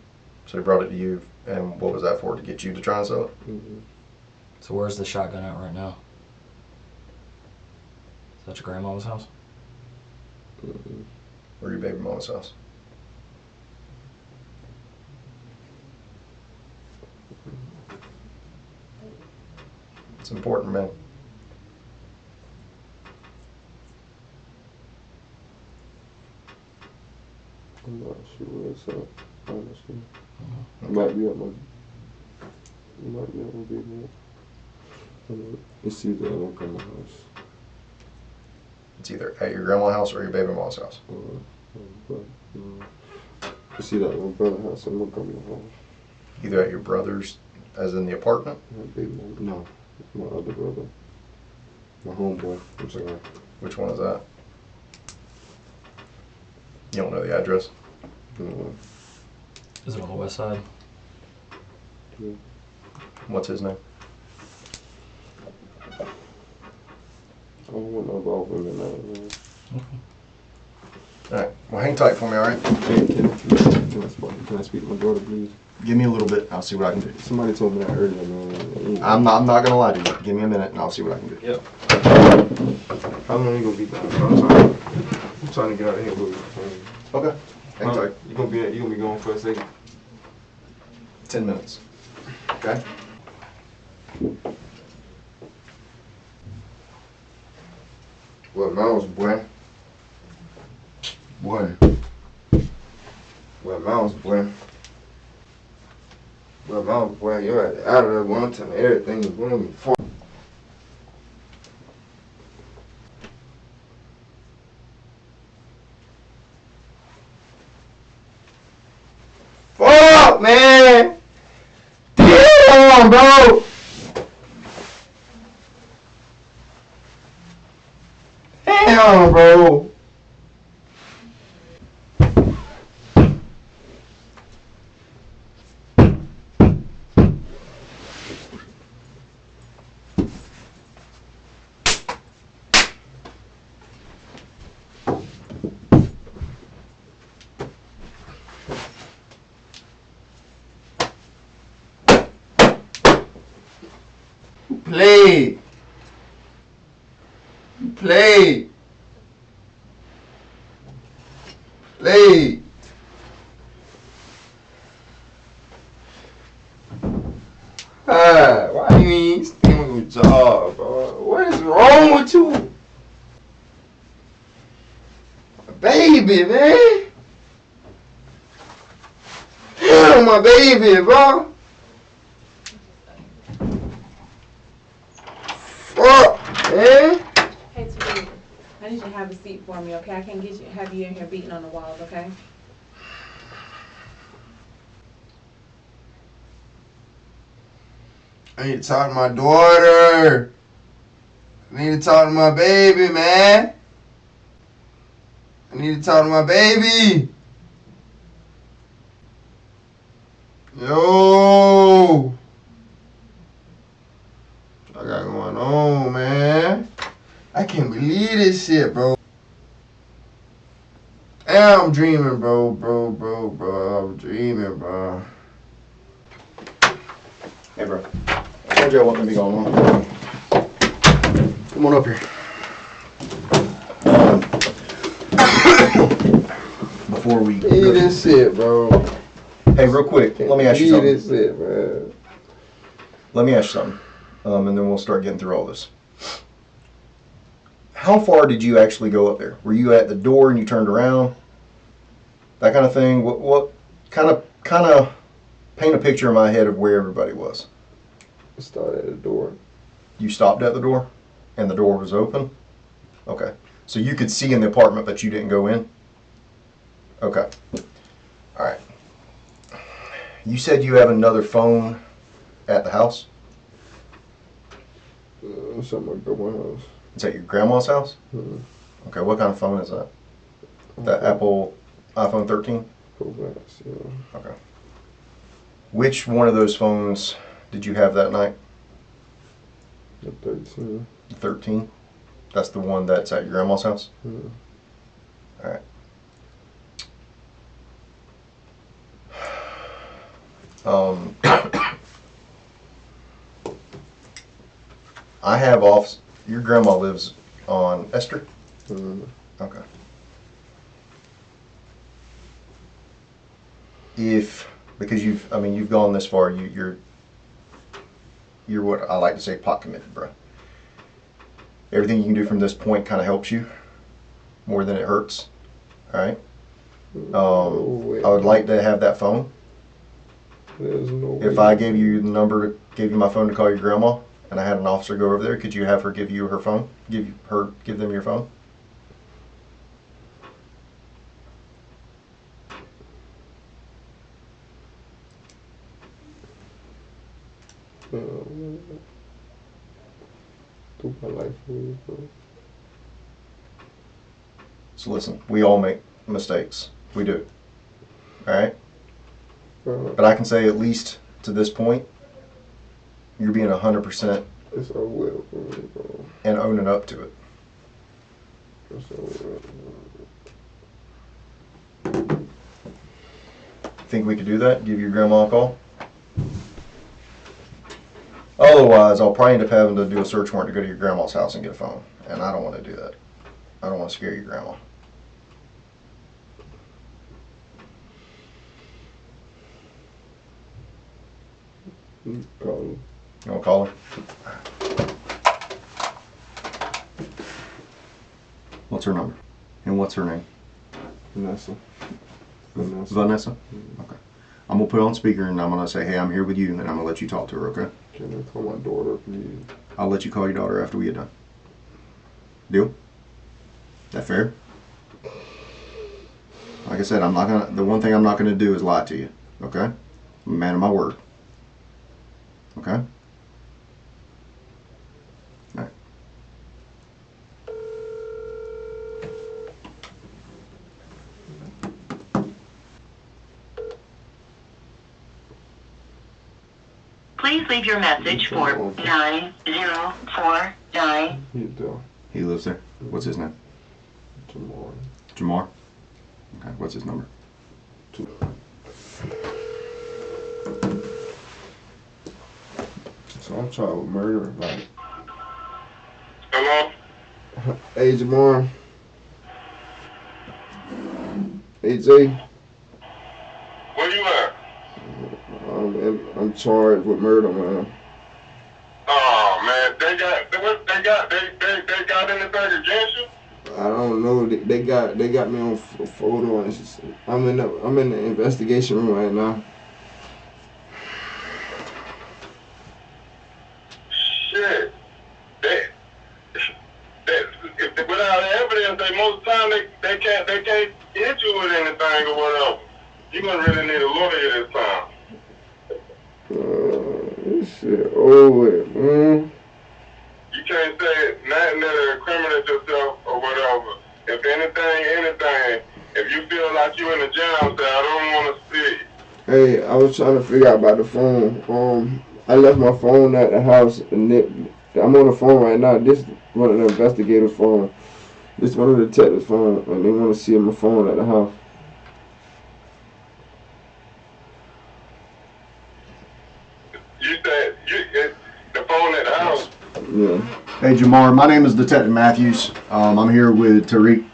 So he brought it to you, and what was that for? To get you to try and sell it? Mm-hmm. So where's the shotgun at right now? Is that your grandma's house? Mm-hmm. Or your baby mama's house? It's important, man. I'm not sure where it's at, honestly. Okay. It might be at my big man. It's either at my grandma's house It's either at your grandma's house or your baby mama's house. but it's either at my brother's house or my grandma's house. Either at your brother's, as in the apartment? My big man. No, my other brother. My homeboy. I'm sorry. Which one is that? You don't know the address? No. Is it on the west side? Yeah. What's his name? I don't want no involved in that. Alright, well hang tight for me, alright? Hey, can I speak to my daughter, please? Give me a little bit, I'll see what I can do. Somebody told me that earlier, man. I'm not gonna lie to you. Give me a minute and I'll see what I can do. Yep. How long you gonna be gone? I'm trying to get out of here, bro. Okay. Hang tight. You gonna be gone for a second? 10 minutes. Okay? Well, Mouse, boy. Well, Mouse, boy. Well, Mouse, boy, you're out of there one time. Everything is going to be fucked. Fuck, man! Damn, bro! Damn, bro! Play. Play. Play. Why you ain't staying with your job, bro? What is wrong with you? Baby, man. Damn, my baby, bro. man. Hey, Teresa, I need you to have a seat for me, okay? I can't have you in here beating on the walls, okay? I need to talk to my daughter. I need to talk to my baby, man. I need to talk to my baby. Yo. What I got going on, man? I can't believe this shit, bro. I'm dreaming, bro. I'm dreaming, bro. Hey, bro. I told you I wasn't gonna be going on. Come on up here. Before we Eat this shit, bro. Hey, real quick, let me ask you something. This shit, man. Let me ask you something, and then we'll start getting through all this. How far did you actually go up there? Were you at the door and you turned around? That kind of thing. What kind of paint a picture in my head of where everybody was? I started at the door. You stopped at the door, and the door was open. Okay, so you could see in the apartment, but you didn't go in. Okay, all right. You said you have another phone at the house? It's at my grandma's house. It's at your grandma's house? Mm-hmm. Okay, what kind of phone is that? The Apple iPhone 13? Pro Max, yeah. Okay. Which one of those phones did you have that night? The 13. The 13? That's the one that's at your grandma's house? Mm-hmm. All right. I have off. Your grandma lives on Esther? Mm-hmm. Okay. Because you've gone this far, you're what I like to say pot committed, bro. Everything you can do from this point kind of helps you more than it hurts. All right. I would like to have that phone. There's no If way. I gave you the number, gave you my phone to call your grandma, and I had an officer go over there, could you have her give you her phone? Give them your phone? Do my life for you, bro. So listen, we all make mistakes. We do. All right? But I can say at least to this point, you're being 100% It's all well for me, bro. and owning up to it. It's all well. Think we could do that? Give your grandma a call? Otherwise, I'll probably end up having to do a search warrant to go to your grandma's house and get a phone. And I don't want to do that. I don't want to scare your grandma. Call him. You want to call her? What's her number? And what's her name? Vanessa. Vanessa? Okay. I'm going to put it on speaker and I'm going to say, hey, I'm here with you, and I'm going to let you talk to her, okay? Can I call my daughter, please? I'll let you call your daughter after we get done. Deal? That fair? Like I said, the one thing I'm not gonna do is lie to you. Okay? I'm a man of my word. Okay? All right. Please leave your message for 9049. He do. He lives there. What's his name? Tomorrow. Jamar? Okay, what's his number? So I'm trying with murder, like. Hello? Hey, Jamar. Hey, Jay. Where you at? I'm charged with murder, man. Oh man, they got anything against you? I don't know. They got me on photo, and it's just, I'm in the investigation room right now. Shit. time they can't hit you with anything or whatever. You gonna really need a lawyer this time. This shit over, man. You can't say nothing that'll incriminate yourself or whatever. If anything, if you feel like you in a jam, say I don't want to see. Hey, I was trying to figure out about the phone. I left my phone at the house, and I'm on the phone right now. This one of the investigators' phone. This one of the detectives' phone, and they want to see my phone at the house. You said the phone at the house. Yeah. Hey, Jamar, my name is Detective Matthews. I'm here with Tarek.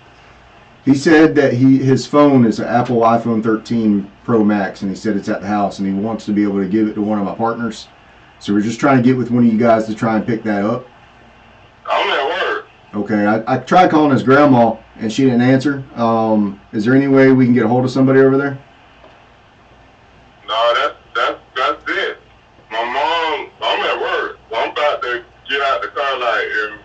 He said that his phone is an Apple iPhone 13 Pro Max, and he said it's at the house, and he wants to be able to give it to one of my partners. So we're just trying to get with one of you guys to try and pick that up. I'm at work. Okay, I tried calling his grandma, and she didn't answer. Is there any way we can get a hold of somebody over there? No, that's it. My mom, I'm at work. So I'm about to get out the car and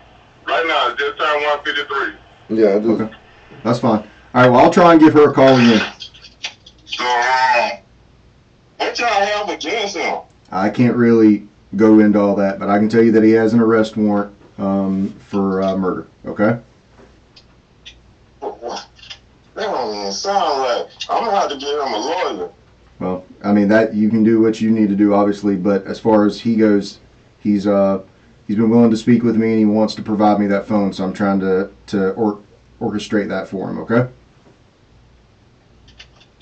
right now it's just turned 1:53. Yeah, I do. Okay, that's fine. All right, well, I'll try and give her a call again. So, what y'all have against him? I can't really go into all that, but I can tell you that he has an arrest warrant for murder, okay? That don't even sound right. I'm gonna have to get him a lawyer. Well, I mean, that you can do what you need to do, obviously, but as far as he goes, he's been willing to speak with me, and he wants to provide me that phone, so I'm trying to orchestrate that for him, okay?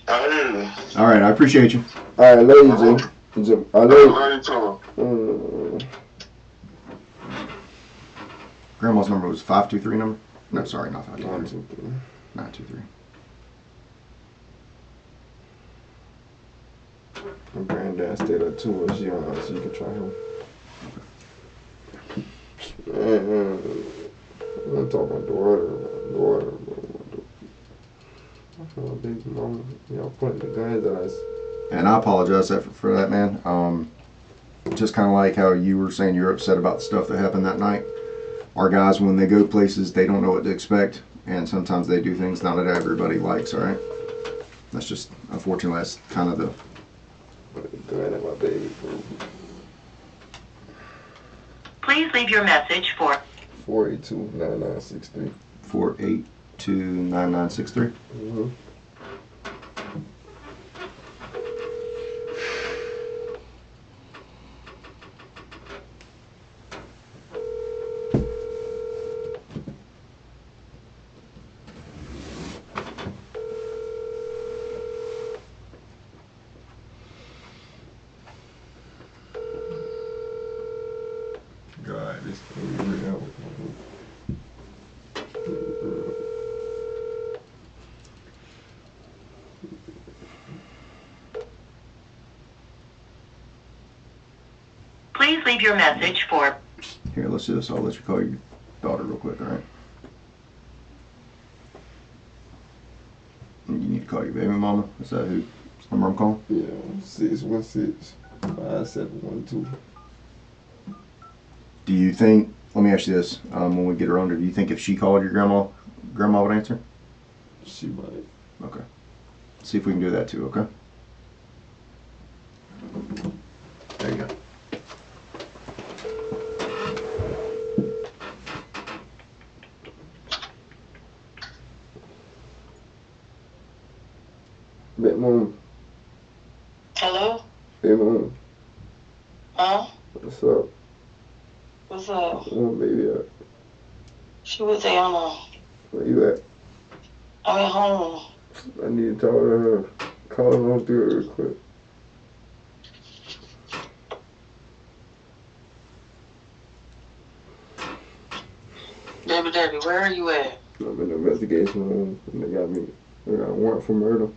I hear you. All right, I appreciate you. All right, love you, Jim. I love you. Grandma's number was 523 number? No, sorry, not 523. 923. 923. My granddad stayed up too, so you can try him. I'm gonna talk about daughter. My baby mama, y'all pointing the guns at us. And I apologize for that, man. Just kind of like how you were saying you're upset about the stuff that happened that night. Our guys, when they go places, they don't know what to expect, and sometimes they do things not that everybody likes, all right? That's just, unfortunately, that's kind of the... Gun at my baby. Please leave your message for 482-9963. 482-9963. Mm-hmm. God, this thing is real. Please leave your message for Here, let's do this. I'll let you call your daughter real quick, all right? You need to call your baby mama. Is that who? Number I'm calling? Yeah, 616-5712. Do you think, let me ask you this, when we get her under, do you think if she called your grandma would answer? She might. Okay. See if we can do that too, okay? There you go. Big mom. Hello? Hey mom. Huh? What's up? What's up? Where my baby at? She was there on Where you at? I'm at home. I need to talk to her. Call her on through it real quick. Baby daddy, where are you at? I'm in the investigation room, and they got a warrant for murder.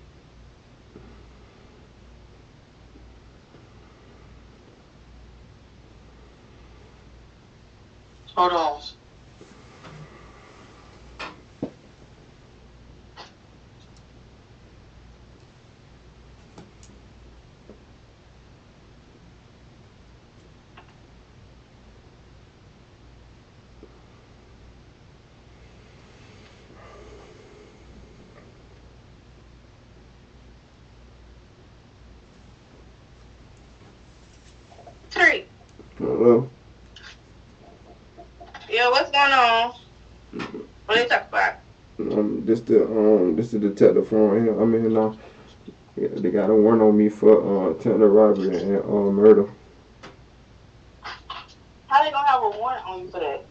Hold on. Hello? Yeah, what's going on? What they talk about? This the detective phone here. I'm in here now. Yeah, they got a warrant on me for attempted robbery and murder. How they gonna have a warrant on you for that?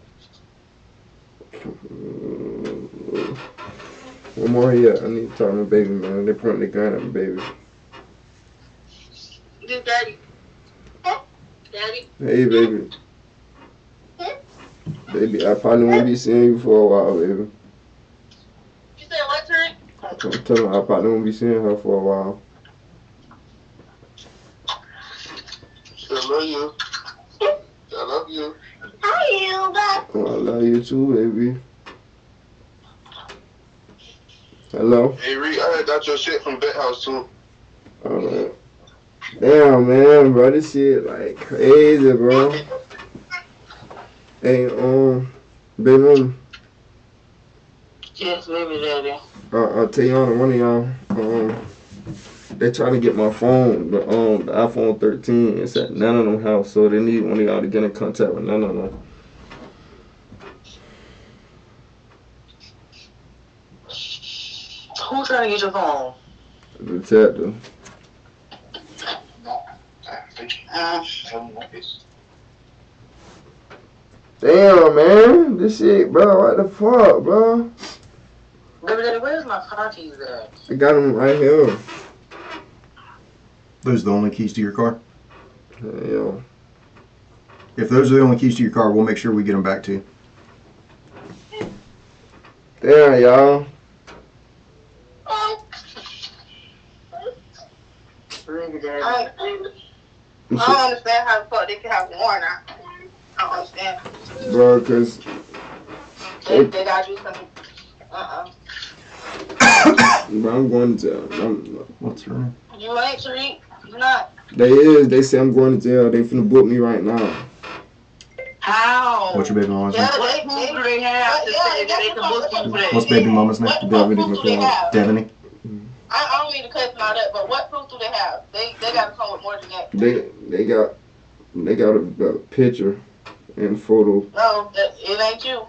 One more here. I need to talk to my baby, man. They pointing the gun at my baby. This daddy. Daddy. Hey, baby. Baby, I probably won't be seeing you for a while, baby. You said what, Tarek? I'm telling her I probably won't be seeing her for a while. I love you. I love you. Oh, I love you too, baby. Hello? Hey, Reed, I got your shit from Vet House, too. Alright. Damn, man, bro. This shit, like, crazy, bro. Hey, baby mama. Yes, baby daddy. I'll tell you on one of y'all, they trying to get my phone, the iPhone 13. It's at none of them house, so they need one of y'all to get in contact with none of them. Who's trying to get your phone? The detective. Damn, man. This shit, bro. What the fuck, bro? Baby daddy, where's my car keys at? I got them right here. Those are the only keys to your car? Yeah. If those are the only keys to your car, we'll make sure we get them back to you. Damn, y'all. I don't understand how the fuck they can have a warrant out. I don't understand. Bro, cause They gotta do something. bro, I'm going to jail. What's her name? You ain't, Tariq. You not. They say I'm going to jail. They finna book me right now. How? What's your baby mama's name? What proof do they have to say that they can book you for that? What's baby mama's name? What proof do they have? Devaney? I don't mean to cut them out that, but what proof do they have? They gotta come with more than that. They got a picture and photo. No, it ain't you.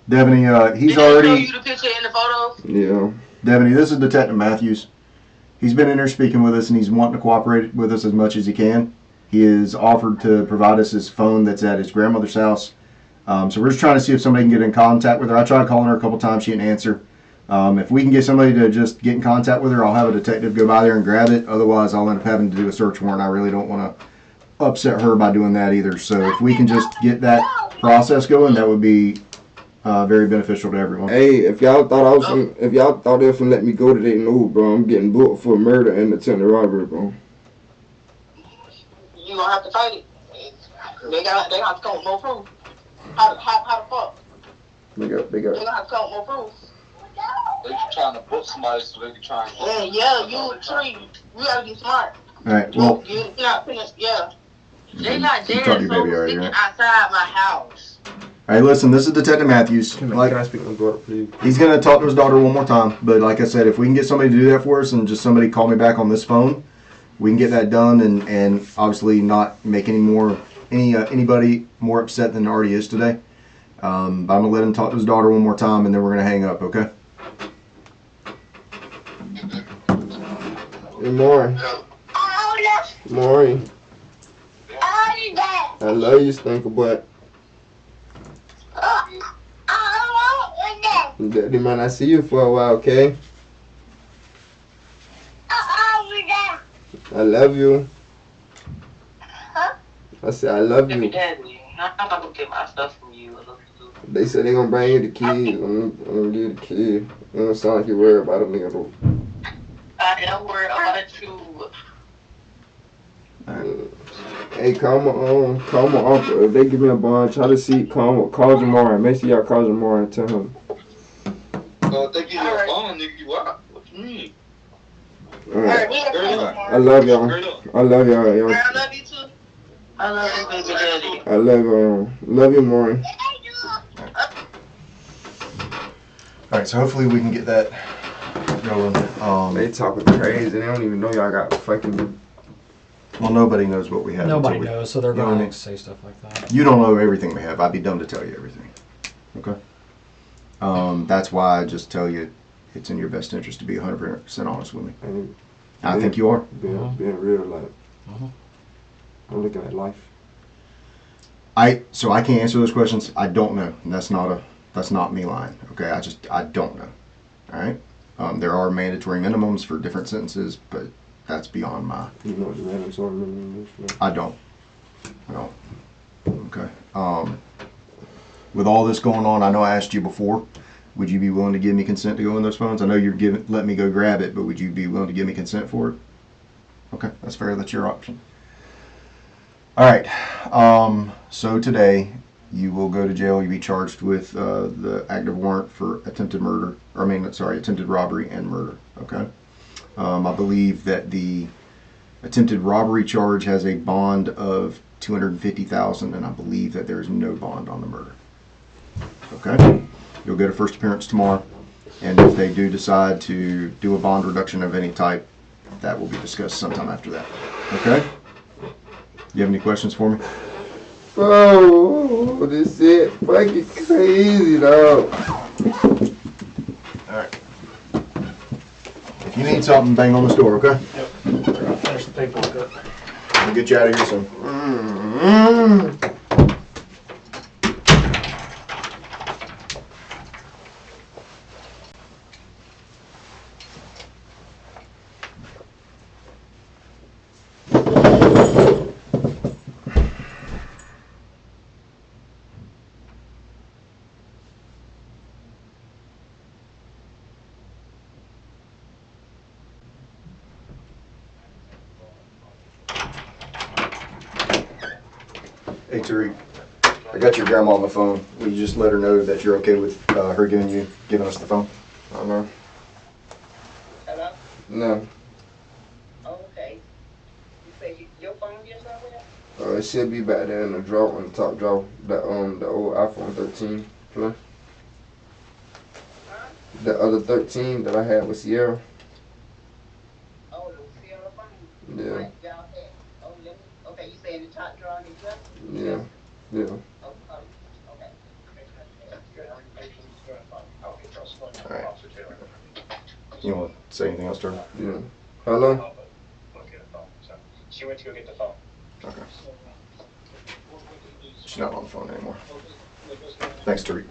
Devaney, he's Did they already... show you the picture in the photos? Yeah. Devaney, this is Detective Matthews. He's been in there speaking with us, and he's wanting to cooperate with us as much as he can. He has offered to provide us his phone that's at his grandmother's house. So we're just trying to see if somebody can get in contact with her. I tried calling her a couple times. She didn't answer. If we can get somebody to just get in contact with her, I'll have a detective go by there and grab it. Otherwise, I'll end up having to do a search warrant. I really don't want to upset her by doing that either. So if we can just get that process going, that would be very beneficial to everyone. Hey, if y'all thought if y'all thought they was gonna let me go today, no, bro. I'm getting booked for murder and attempted robbery, bro. You gonna have to fight it. They have to come with more proof. How the fuck? They got. They gonna have to come with more proof. They trying to book somebody so they can try and... Yeah, you three. You gotta be smart. All right, well... You're not finished, yeah. They got dead souls sitting outside my house. All right, listen, this is Detective Matthews. Can I speak to my daughter, please? He's going to talk to his daughter one more time. But like I said, if we can get somebody to do that for us and just somebody call me back on this phone, we can get that done and obviously not make anybody more upset than it already is today. But I'm going to let him talk to his daughter one more time, and then we're going to hang up, okay? Hey, Maury. Maury. I love you, stinker butt. Daddy, man, I see you for a while, okay? I love you. I said, I love you. Daddy, I'm not gonna get my stuff from you. They said they gonna bring you the keys. I'm gonna give you the keys. You don't sound like you're worried about them, nigga, though. I am worried about you. Hey, call my uncle. If they give me a bond, try to see, call Jamar. Make sure y'all call Jamar and tell him. If they give you a phone, nigga, you out. What you mean? Alright. I love y'all. I love y'all. I love you too. I love you, baby daddy. I love y'all. Love you, Maury. All right, so hopefully we can get that going. They talking crazy. They don't even know y'all got fucking Well, nobody knows what we have. Nobody until we, knows, so they're you know what I going mean? to say stuff like that. You don't know everything we have. I'd be dumb to tell you everything. Okay? That's why I just tell you it's in your best interest to be 100% honest with me. And I think you are. being real, like, I'm looking at life. So I can't answer those questions. I don't know. And that's not me lying. Okay? I don't know. All right? There are mandatory minimums for different sentences, but that's beyond my... You know what the mandatory minimum is? I don't. Okay. With all this going on, I know I asked you before, would you be willing to give me consent to go in those phones? I know you're let me go grab it, but would you be willing to give me consent for it? Okay, that's fair. That's your option. All right. So today, you will go to jail. You'll be charged with the active warrant for attempted robbery and murder. Okay. I believe that the attempted robbery charge has a bond of $250,000, and I believe that there is no bond on the murder. Okay? You'll get a first appearance tomorrow, and if they do decide to do a bond reduction of any type, that will be discussed sometime after that. Okay? You have any questions for me? Oh, this shit fucking crazy, dog. All right. If you need something, bang on this door, okay? Yep. I'll finish the paperwork up. We'll get you out of here soon. Hey, Tarek, I got your grandma on the phone. Will you just let her know that you're okay with her giving us the phone? I don't know. Hello? No. Oh, okay. You say your phone is somewhere? It should be back there in the drawer, on the top drawer. The old iPhone 13 Plus. Huh? The other 13 that I had with Sierra. Oh, the Sierra phone? Yeah. Right, y'all had. Oh, okay, you say in the top drawer in the dresser? Yeah. Yeah. Oh, okay. All right. You want to say anything else, Tarek? Yeah. Hello? She went to go get the phone. Okay. She's not on the phone anymore. Thanks, Tarek.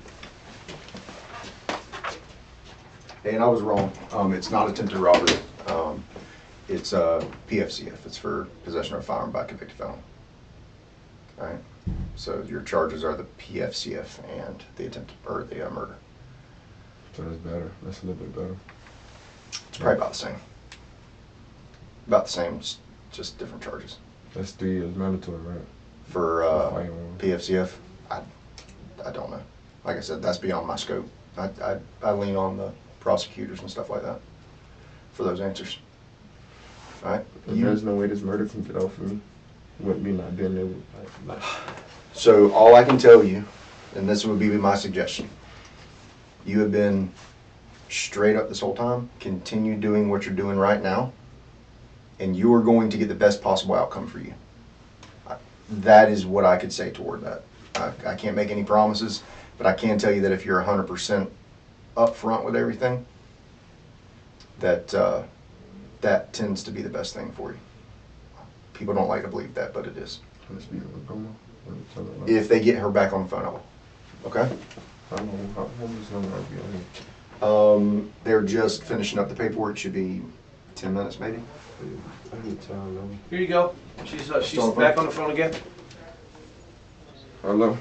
Hey, and I was wrong. It's not attempted robbery. It's PFCF. It's for possession of a firearm by a convicted felon. All right. So your charges are the PFCF and the attempted or the murder. So that's better. That's a little bit better. It's probably about the same. About the same, just different charges. That's 3 years mandatory, right? For firearm. PFCF, I don't know. Like I said, that's beyond my scope. I lean on the prosecutors and stuff like that for those answers. All right. There's no way this murder can get off of me. Wouldn't be not being able like. So all I can tell you, and this would be my suggestion, you have been straight up this whole time. Continue doing what you're doing right now, and you are going to get the best possible outcome for you. That is what I could say toward that. I can't make any promises, but I can tell you that if you're 100% upfront with everything, that that tends to be the best thing for you. People don't like to believe that, but it is. If they get her back on the phone, I will. Okay? They're just finishing up the paperwork. Should be 10 minutes, maybe. Here you go. She's back on the phone again. Hello?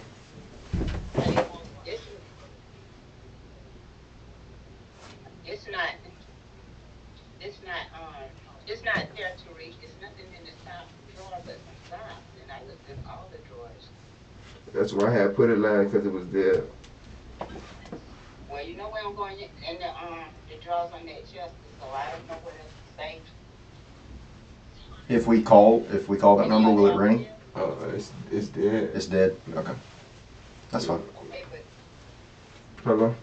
It's not there to reach. It's nothing in the top drawer but some socks, and I looked in all the drawers. That's why I had put it last, because it was there. Well, you know where I'm going in the drawers on that chest, so I don't know where it's safe. If we call that number, will it ring? It's dead. It's dead. Okay. That's fine. Okay, but Hello?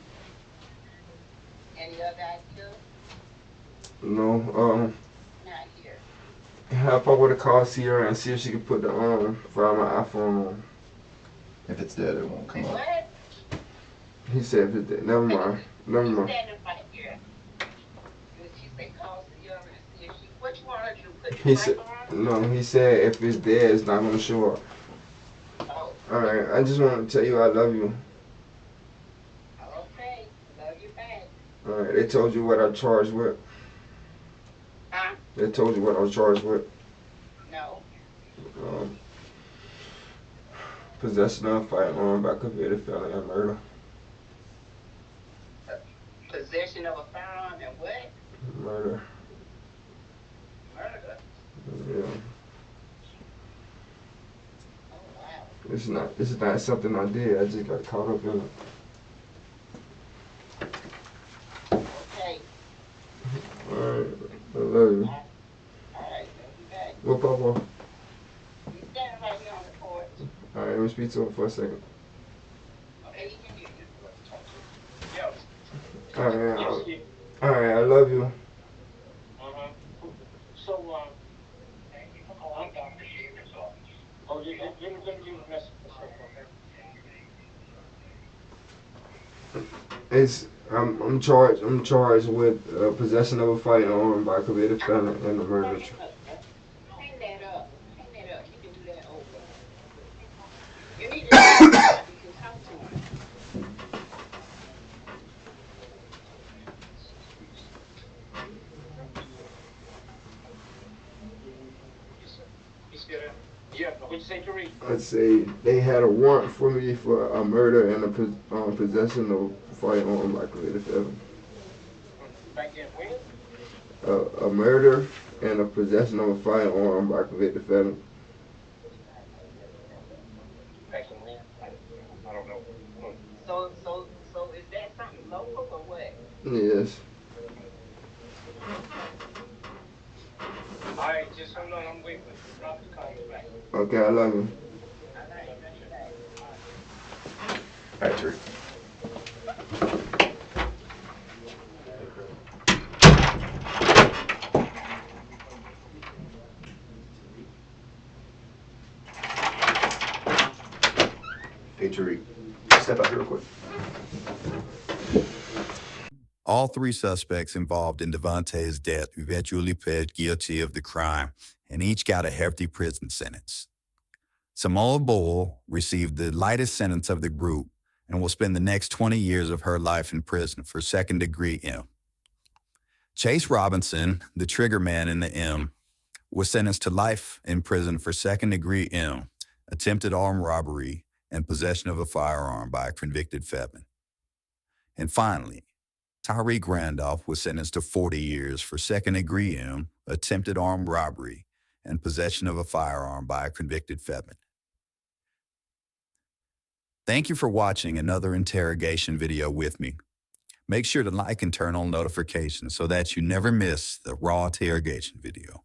any other guys too? No, Not here. If I would have called Sierra and see if she could put the find my iPhone on. If it's dead, it won't come up. He said if it's dead. Never mind. Never mind. He said no. He said if it's dead, it's not gonna show up. All right. I just want to tell you I love you. Okay, love you back. All right. They told you what I charged with. Huh? They told you what I was charged with. No. Possession of a firearm by convicted felon and murder. Possession of a firearm and what? Murder. Murder. Yeah. Oh wow. It's not something I did. I just got caught up in it. Okay. Alright. I love you. Alright, love you back. What, Papa? You standing right here on the porch. Alright, let me speak to him for a second. Okay, you can hear you. Alright, alright, I love you. So, I'm Dr. Sheehan's office. Oh, you're going to leave a message. I'm charged with possession of a firearm by convicted felon and a murder. Hang that up. Hang that up. You can do that over. You need to you can talk to him. Yeah, what'd you say, Tariq? Let's say they had a warrant for me for a murder and a possession of a firearm by convicted felon. Back then, when? A murder and a possession of a firearm by convicted felon. Back in when? I don't know. So is that something local or what? Yes. All right, just hold on. I'm waiting for Rob to call you back. Okay, I love you. All right, Tariq. Hey, Tariq. Step out here real quick. All three suspects involved in Davante's death eventually pled guilty of the crime, and each got a hefty prison sentence. Samoa Bull received the lightest sentence of the group and will spend the next 20 years of her life in prison for second-degree M. Chase Robinson, the trigger man in the M, was sentenced to life in prison for second-degree M, attempted armed robbery, and possession of a firearm by a convicted felon. And finally, Tarek Randolph was sentenced to 40 years for second-degree M, attempted armed robbery, and possession of a firearm by a convicted felon. Thank you for watching another interrogation video with me. Make sure to like and turn on notifications so that you never miss the raw interrogation video.